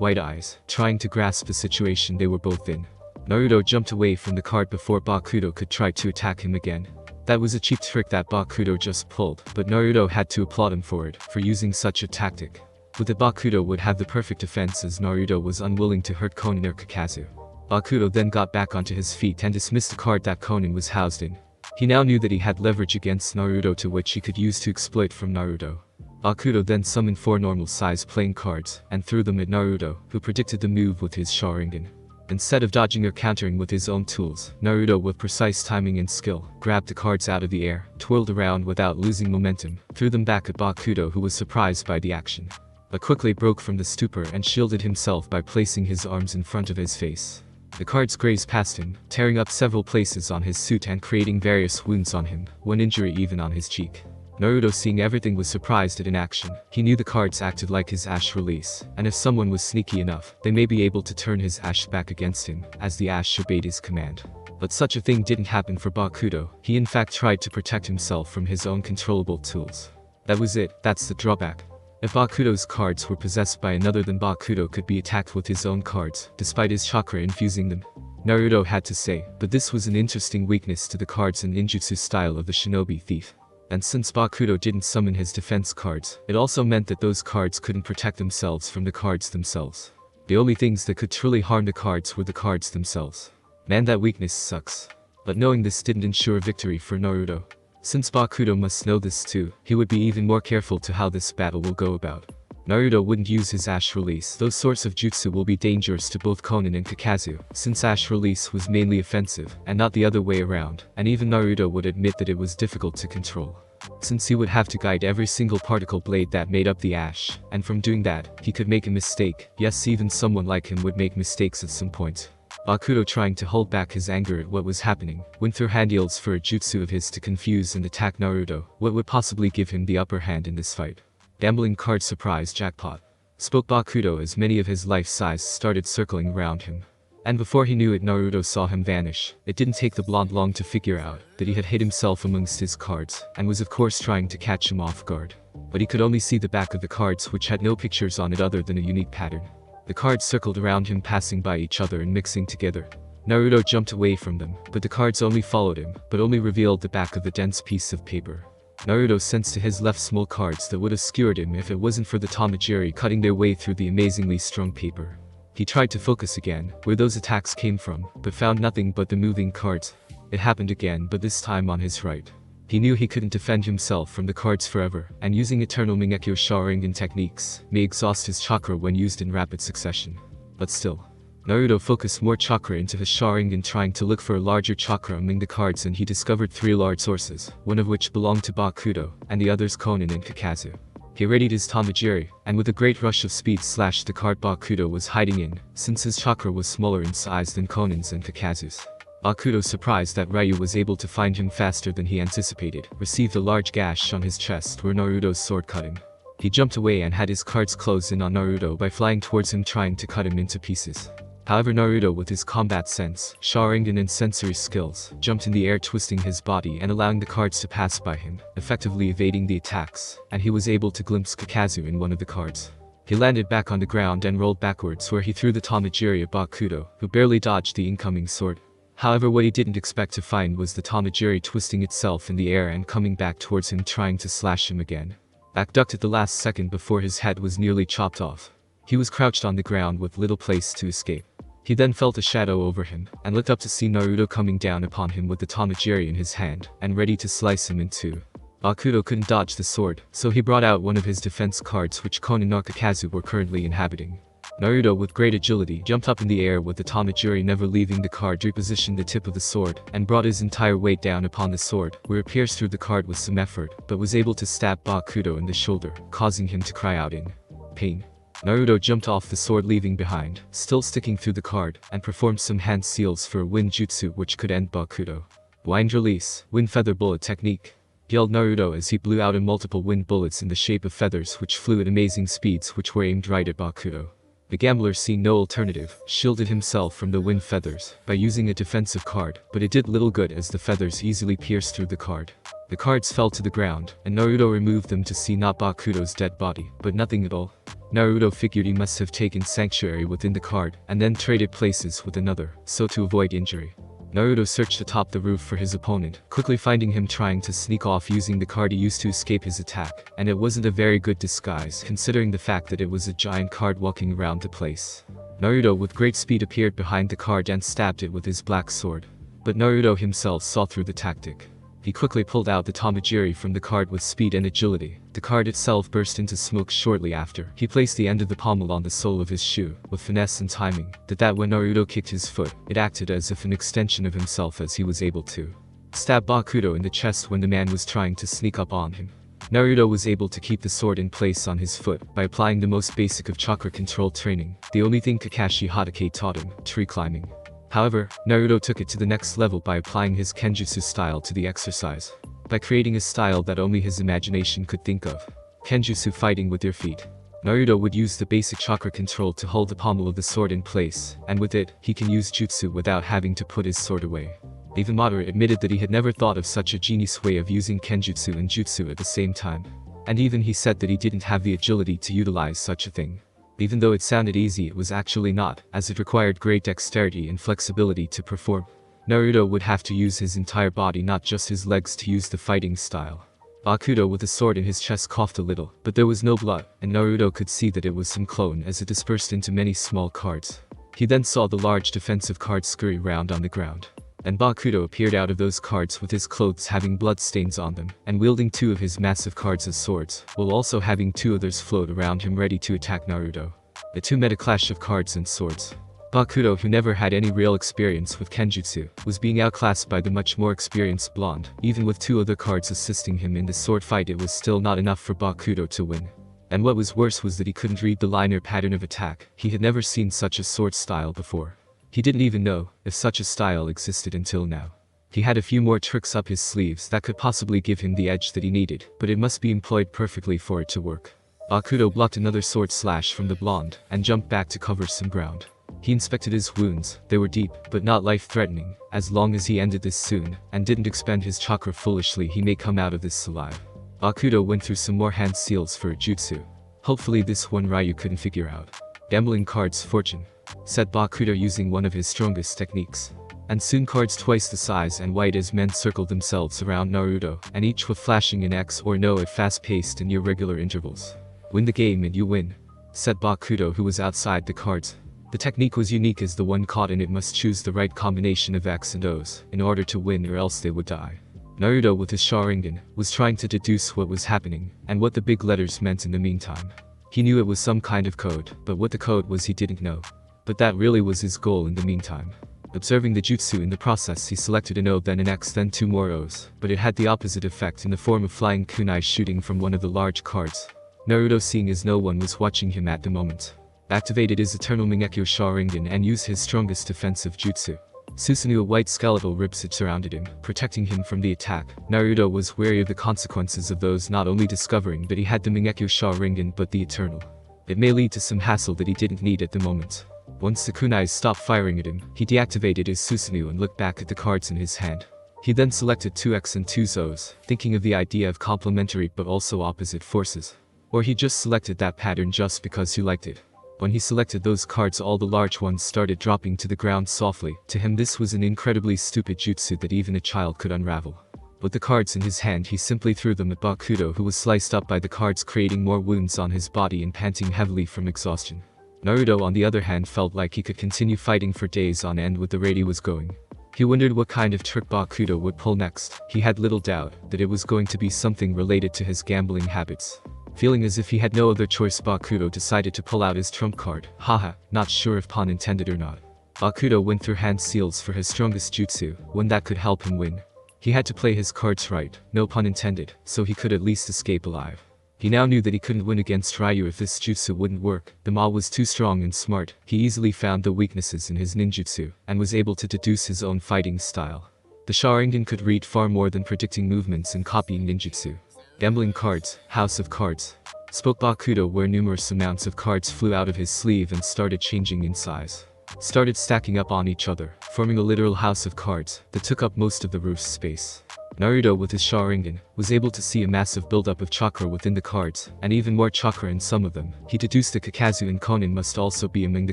white eyes, trying to grasp the situation they were both in. Naruto jumped away from the card before Bakuto could try to attack him again. That was a cheap trick that Bakuto just pulled, but Naruto had to applaud him for it, for using such a tactic. With it, Bakuto would have the perfect defense as Naruto was unwilling to hurt Konan or Kakazu. Bakuto then got back onto his feet and dismissed the card that Konan was housed in. He now knew that he had leverage against Naruto, to which he could use to exploit from Naruto. Bakuto then summoned 4 normal-size playing cards, and threw them at Naruto, who predicted the move with his Sharingan. Instead of dodging or countering with his own tools, Naruto, with precise timing and skill, grabbed the cards out of the air, twirled around without losing momentum, threw them back at Bakuto, who was surprised by the action, but quickly broke from the stupor and shielded himself by placing his arms in front of his face. The cards grazed past him, tearing up several places on his suit and creating various wounds on him, one injury even on his cheek. Naruto, seeing everything, was surprised at inaction. He knew the cards acted like his Ash release, and if someone was sneaky enough, they may be able to turn his Ash back against him, as the Ash obeyed his command. But such a thing didn't happen for Bakuto. He in fact tried to protect himself from his own controllable tools. That was it, that's the drawback. If Bakuto's cards were possessed by another, then Bakuto could be attacked with his own cards, despite his chakra infusing them. Naruto had to say, but this was an interesting weakness to the cards and ninjutsu style of the shinobi thief. And since Bakuto didn't summon his defense cards, it also meant that those cards couldn't protect themselves from the cards themselves. The only things that could truly harm the cards were the cards themselves. Man, that weakness sucks. But knowing this didn't ensure victory for Naruto. Since Bakuto must know this too, he would be even more careful to how this battle will go about. Naruto wouldn't use his Ash release. Those sorts of jutsu will be dangerous to both Konan and Kakazu, since Ash release was mainly offensive, and not the other way around, and even Naruto would admit that it was difficult to control. Since he would have to guide every single particle blade that made up the Ash, and from doing that, he could make a mistake. Yes, even someone like him would make mistakes at some point. Bakuto, trying to hold back his anger at what was happening, went through handles for a jutsu of his to confuse and attack Naruto, what would possibly give him the upper hand in this fight. Gambling card surprise jackpot, spoke Bakuto as many of his life-size started circling around him. And before he knew it, Naruto saw him vanish. It didn't take the blonde long to figure out that he had hid himself amongst his cards, and was of course trying to catch him off guard. But he could only see the back of the cards, which had no pictures on it other than a unique pattern. The cards circled around him, passing by each other and mixing together. Naruto jumped away from them, but the cards only followed him, but only revealed the back of the dense piece of paper. Naruto sensed to his left small cards that would have skewered him if it wasn't for the Tamajiri cutting their way through the amazingly strong paper. He tried to focus again, where those attacks came from, but found nothing but the moving cards. It happened again, but this time on his right. He knew he couldn't defend himself from the cards forever, and using eternal Mingekyo Sharingan techniques may exhaust his chakra when used in rapid succession. But still, Naruto focused more chakra into his Sharingan, trying to look for a larger chakra among the cards, and he discovered 3 large sources, one of which belonged to Bakuto, and the others Konan and Kakazu. He readied his Tamajiri, and with a great rush of speed slashed the card Bakuto was hiding in, since his chakra was smaller in size than Konan's and Kakazu's. Bakuto, surprised that Ryu was able to find him faster than he anticipated, received a large gash on his chest where Naruto's sword cut him. He jumped away and had his cards close in on Naruto by flying towards him, trying to cut him into pieces. However, Naruto, with his combat sense, Sharingan and sensory skills, jumped in the air, twisting his body and allowing the cards to pass by him, effectively evading the attacks, and he was able to glimpse Kakazu in one of the cards. He landed back on the ground and rolled backwards, where he threw the Tamajiri at Bakuto, who barely dodged the incoming sword. However, what he didn't expect to find was the Tamajiri twisting itself in the air and coming back towards him, trying to slash him again. Back ducked at the last second before his head was nearly chopped off. He was crouched on the ground with little place to escape. He then felt a shadow over him, and looked up to see Naruto coming down upon him with the Tamajiri in his hand, and ready to slice him in two. Bakuto couldn't dodge the sword, so he brought out one of his defense cards which Konan and Kakazu were currently inhabiting. Naruto, with great agility, jumped up in the air with the Tamajiri never leaving the card, repositioned the tip of the sword, and brought his entire weight down upon the sword, where it pierced through the card with some effort, but was able to stab Bakuto in the shoulder, causing him to cry out in pain. Naruto jumped off the sword, leaving behind, still sticking through the card, and performed some hand seals for a wind jutsu which could end Bakuto. Wind release, wind feather bullet technique, yelled Naruto as he blew out multiple wind bullets in the shape of feathers which flew at amazing speeds, which were aimed right at Bakuto. The gambler, seeing no alternative, shielded himself from the wind feathers by using a defensive card, but it did little good as the feathers easily pierced through the card. The cards fell to the ground, and Naruto removed them to see not Bakuto's dead body, but nothing at all. Naruto figured he must have taken sanctuary within the card, and then traded places with another, so to avoid injury. Naruto searched atop the roof for his opponent, quickly finding him trying to sneak off using the card he used to escape his attack, and it wasn't a very good disguise considering the fact that it was a giant card walking around the place. Naruto with great speed appeared behind the card and stabbed it with his black sword. But Naruto himself saw through the tactic. He quickly pulled out the Tamajiri from the card with speed and agility. The card itself burst into smoke shortly after. He placed the end of the pommel on the sole of his shoe, with finesse and timing, that when Naruto kicked his foot, it acted as if an extension of himself, as he was able to stab Bakuto in the chest when the man was trying to sneak up on him. Naruto was able to keep the sword in place on his foot by applying the most basic of chakra control training, the only thing Kakashi Hatake taught him, tree climbing. However, Naruto took it to the next level by applying his Kenjutsu style to the exercise. By creating a style that only his imagination could think of. Kenjutsu, fighting with your feet. Naruto would use the basic chakra control to hold the pommel of the sword in place, and with it, he can use jutsu without having to put his sword away. Even Madara admitted that he had never thought of such a genius way of using Kenjutsu and jutsu at the same time. And even he said that he didn't have the agility to utilize such a thing. Even though it sounded easy, it was actually not, as it required great dexterity and flexibility to perform. Naruto would have to use his entire body, not just his legs, to use the fighting style. Bakuto with the sword in his chest coughed a little, but there was no blood, and Naruto could see that it was some clone as it dispersed into many small cards. He then saw the large defensive cards scurry round on the ground. And Bakuto appeared out of those cards with his clothes having blood stains on them, and wielding two of his massive cards as swords, while also having two others float around him ready to attack Naruto. The two met a clash of cards and swords. Bakuto, who never had any real experience with Kenjutsu, was being outclassed by the much more experienced blonde. Even with two other cards assisting him in the sword fight, it was still not enough for Bakuto to win. And what was worse was that he couldn't read the line or pattern of attack. He had never seen such a sword style before. He didn't even know if such a style existed until now. He had a few more tricks up his sleeves that could possibly give him the edge that he needed, but it must be employed perfectly for it to work. Bakuto blocked another sword slash from the blonde, and jumped back to cover some ground. He inspected his wounds. They were deep, but not life-threatening. As long as he ended this soon, and didn't expend his chakra foolishly, he may come out of this alive. Bakuto went through some more hand seals for a jutsu. Hopefully this one Ryu couldn't figure out. Gambling cards fortune, said Bakuto using one of his strongest techniques. And soon cards twice the size and white as men circled themselves around Naruto, and each with flashing an X or no at fast-paced and irregular intervals. Win the game and you win, said Bakuto, who was outside the cards. The technique was unique as the one caught in it must choose the right combination of X and O's in order to win, or else they would die. Naruto with his Sharingan was trying to deduce what was happening and what the big letters meant in the meantime. He knew it was some kind of code, but what the code was he didn't know. But that really was his goal in the meantime. Observing the jutsu in the process, he selected an O, then an X, then two more O's, but it had the opposite effect in the form of flying kunai shooting from one of the large cards. Naruto, seeing as no one was watching him at the moment, activated his eternal Mangekyo Sharingan and used his strongest defensive jutsu. Susanoo, a white skeletal ribsit, surrounded him, protecting him from the attack. Naruto was wary of the consequences of those not only discovering that he had the Mangekyo Sharingan but the eternal. It may lead to some hassle that he didn't need at the moment. Once the kunais stopped firing at him, he deactivated his Susanoo and looked back at the cards in his hand. He then selected 2x and 2 Zos, thinking of the idea of complementary but also opposite forces. Or he just selected that pattern just because he liked it. When he selected those cards, all the large ones started dropping to the ground softly. To him, this was an incredibly stupid jutsu that even a child could unravel. With the cards in his hand, he simply threw them at Bakuto, who was sliced up by the cards, creating more wounds on his body and panting heavily from exhaustion. Naruto, on the other hand, felt like he could continue fighting for days on end with the rate he was going. He wondered what kind of trick Bakuto would pull next. He had little doubt that it was going to be something related to his gambling habits. Feeling as if he had no other choice, Bakuto decided to pull out his trump card. Haha, not sure if pun intended or not. Bakuto went through hand seals for his strongest jutsu, one that could help him win. He had to play his cards right, no pun intended, so he could at least escape alive. He now knew that he couldn't win against Ryu if this jutsu wouldn't work. The Ma was too strong and smart. He easily found the weaknesses in his ninjutsu, and was able to deduce his own fighting style. The Sharingan could read far more than predicting movements and copying ninjutsu. Gambling cards, house of cards, spoke Bakuto, where numerous amounts of cards flew out of his sleeve and started changing in size. Started stacking up on each other, forming a literal house of cards that took up most of the roof's space. Naruto, with his Sharingan, was able to see a massive buildup of chakra within the cards, and even more chakra in some of them. He deduced that Kakazu and Konin must also be among the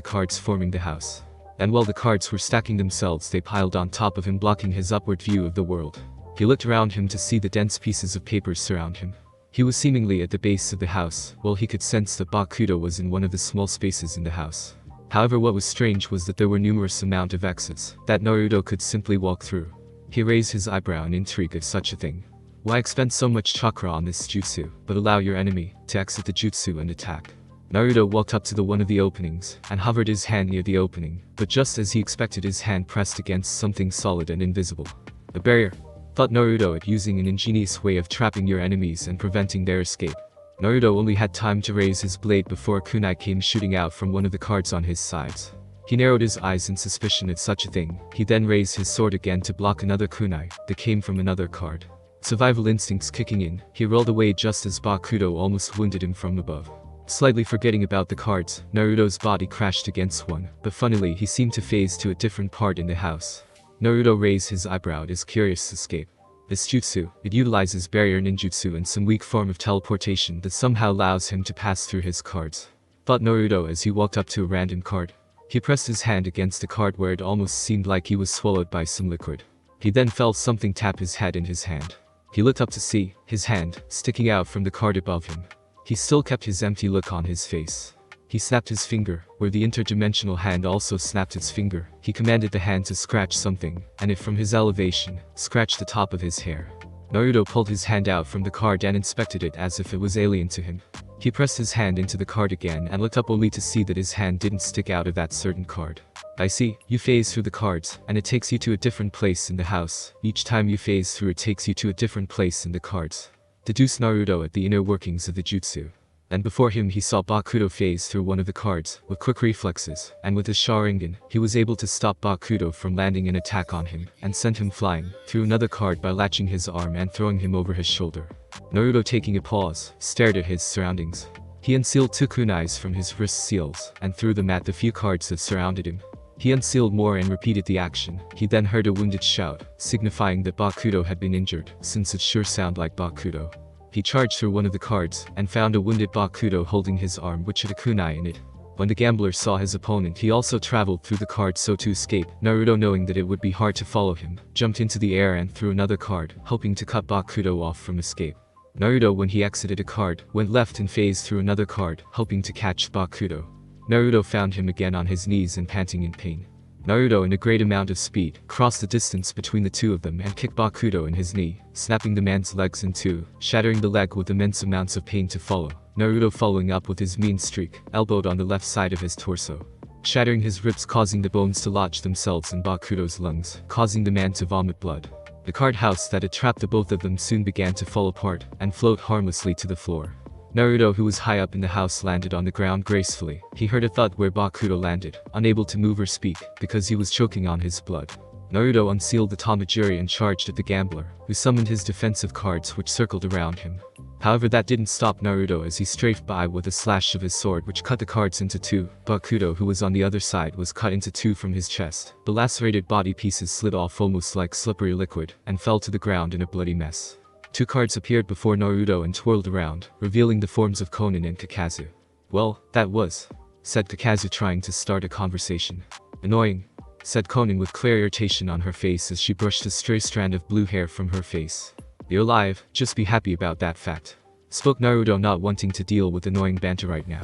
cards forming the house. And while the cards were stacking themselves, they piled on top of him, blocking his upward view of the world. He looked around him to see the dense pieces of paper surround him. He was seemingly at the base of the house, while he could sense that Bakuto was in one of the small spaces in the house. However, what was strange was that there were numerous amount of exits that Naruto could simply walk through. He raised his eyebrow in intrigue at such a thing. Why expend so much chakra on this jutsu, but allow your enemy to exit the jutsu and attack? Naruto walked up to one of the openings, and hovered his hand near the opening, but just as he expected, his hand pressed against something solid and invisible. A barrier, thought Naruto, at using an ingenious way of trapping your enemies and preventing their escape. Naruto only had time to raise his blade before a kunai came shooting out from one of the cards on his sides. He narrowed his eyes in suspicion at such a thing. He then raised his sword again to block another kunai that came from another card. Survival instincts kicking in, he rolled away just as Bakuto almost wounded him from above. Slightly forgetting about the cards, Naruto's body crashed against one, but funnily he seemed to phase to a different part in the house. Naruto raised his eyebrow at his curious escape. This jutsu, it utilizes barrier ninjutsu and some weak form of teleportation that somehow allows him to pass through his cards, thought Naruto as he walked up to a random card. He pressed his hand against the card where it almost seemed like he was swallowed by some liquid. He then felt something tap his head in his hand. He looked up to see his hand sticking out from the card above him. He still kept his empty look on his face. He snapped his finger, where the interdimensional hand also snapped its finger. He commanded the hand to scratch something, and it from his elevation, scratched the top of his hair. Naruto pulled his hand out from the card and inspected it as if it was alien to him. He pressed his hand into the card again and looked up only to see that his hand didn't stick out of that certain card. I see, you phase through the cards, and it takes you to a different place in the house. Each time you phase through, it takes you to a different place in the cards. Deduced Naruto at the inner workings of the jutsu. And before him he saw Bakuto phase through one of the cards, with quick reflexes, and with his Sharingan, he was able to stop Bakuto from landing an attack on him, and sent him flying through another card by latching his arm and throwing him over his shoulder. Naruto, taking a pause, stared at his surroundings. He unsealed 2 kunais from his wrist seals, and threw them at the few cards that surrounded him. He unsealed more and repeated the action. He then heard a wounded shout, signifying that Bakuto had been injured, since it sure sounded like Bakuto. He charged through one of the cards, and found a wounded Bakuto holding his arm which had a kunai in it. When the gambler saw his opponent, he also traveled through the card so to escape. Naruto, knowing that it would be hard to follow him, jumped into the air and threw another card, hoping to cut Bakuto off from escape. Naruto, when he exited a card, went left and phased through another card, hoping to catch Bakuto. Naruto found him again on his knees and panting in pain. Naruto, in a great amount of speed, crossed the distance between the two of them and kicked Bakuto in his knee, snapping the man's legs in two, shattering the leg with immense amounts of pain to follow. Naruto, following up with his mean streak, elbowed on the left side of his torso, shattering his ribs, causing the bones to lodge themselves in Bakuto's lungs, causing the man to vomit blood. The card house that had trapped the both of them soon began to fall apart and float harmlessly to the floor. Naruto, who was high up in the house, landed on the ground gracefully. He heard a thud where Bakuto landed, unable to move or speak, because he was choking on his blood. Naruto unsealed the Tamajiri and charged at the gambler, who summoned his defensive cards which circled around him. However, that didn't stop Naruto as he strafed by with a slash of his sword which cut the cards into two. Bakuto, who was on the other side, was cut into two from his chest. The lacerated body pieces slid off almost like slippery liquid and fell to the ground in a bloody mess. Two cards appeared before Naruto and twirled around, revealing the forms of Konan and Kakazu. "Well, that was," said Kakazu, trying to start a conversation. "Annoying," said Konan with clear irritation on her face as she brushed a stray strand of blue hair from her face. "You're alive, just be happy about that fact," spoke Naruto, not wanting to deal with annoying banter right now.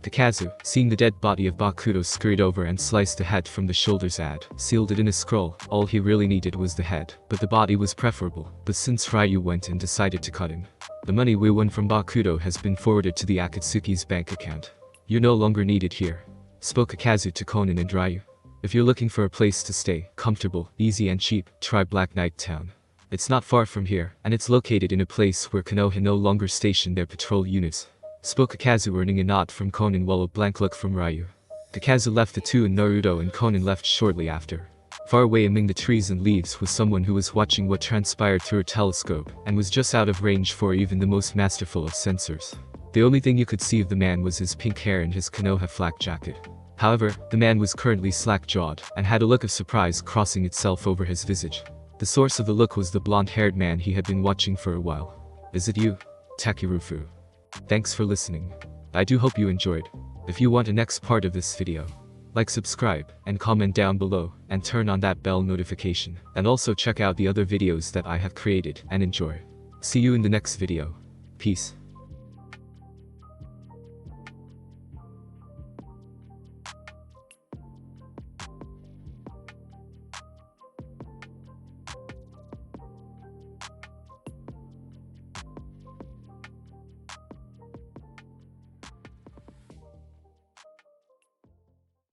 Kakazu, seeing the dead body of Bakuto, scurried over and sliced the head from the shoulders and sealed it in a scroll. All he really needed was the head, but the body was preferable. But since Ryu went and decided to cut him, the money we won from Bakuto has been forwarded to the Akatsuki's bank account. "You're no longer needed here," spoke Kakazu to Konan and Ryu. "If you're looking for a place to stay, comfortable, easy and cheap, try Black Knight Town. It's not far from here, and it's located in a place where Konoha no longer station their patrol units," spoke Kakazu, earning a nod from Konan while a blank look from Ryu. Kakazu left the two and Naruto and Konan left shortly after. Far away among the trees and leaves was someone who was watching what transpired through a telescope and was just out of range for even the most masterful of sensors. The only thing you could see of the man was his pink hair and his Konoha flak jacket. However, the man was currently slack-jawed and had a look of surprise crossing itself over his visage. The source of the look was the blonde-haired man he had been watching for a while. "Is it you, Takirufu?" Thanks for listening. I do hope you enjoyed. If you want a next part of this video, like, subscribe, and comment down below, and turn on that bell notification. And also check out the other videos that I have created and enjoy. See you in the next video. Peace.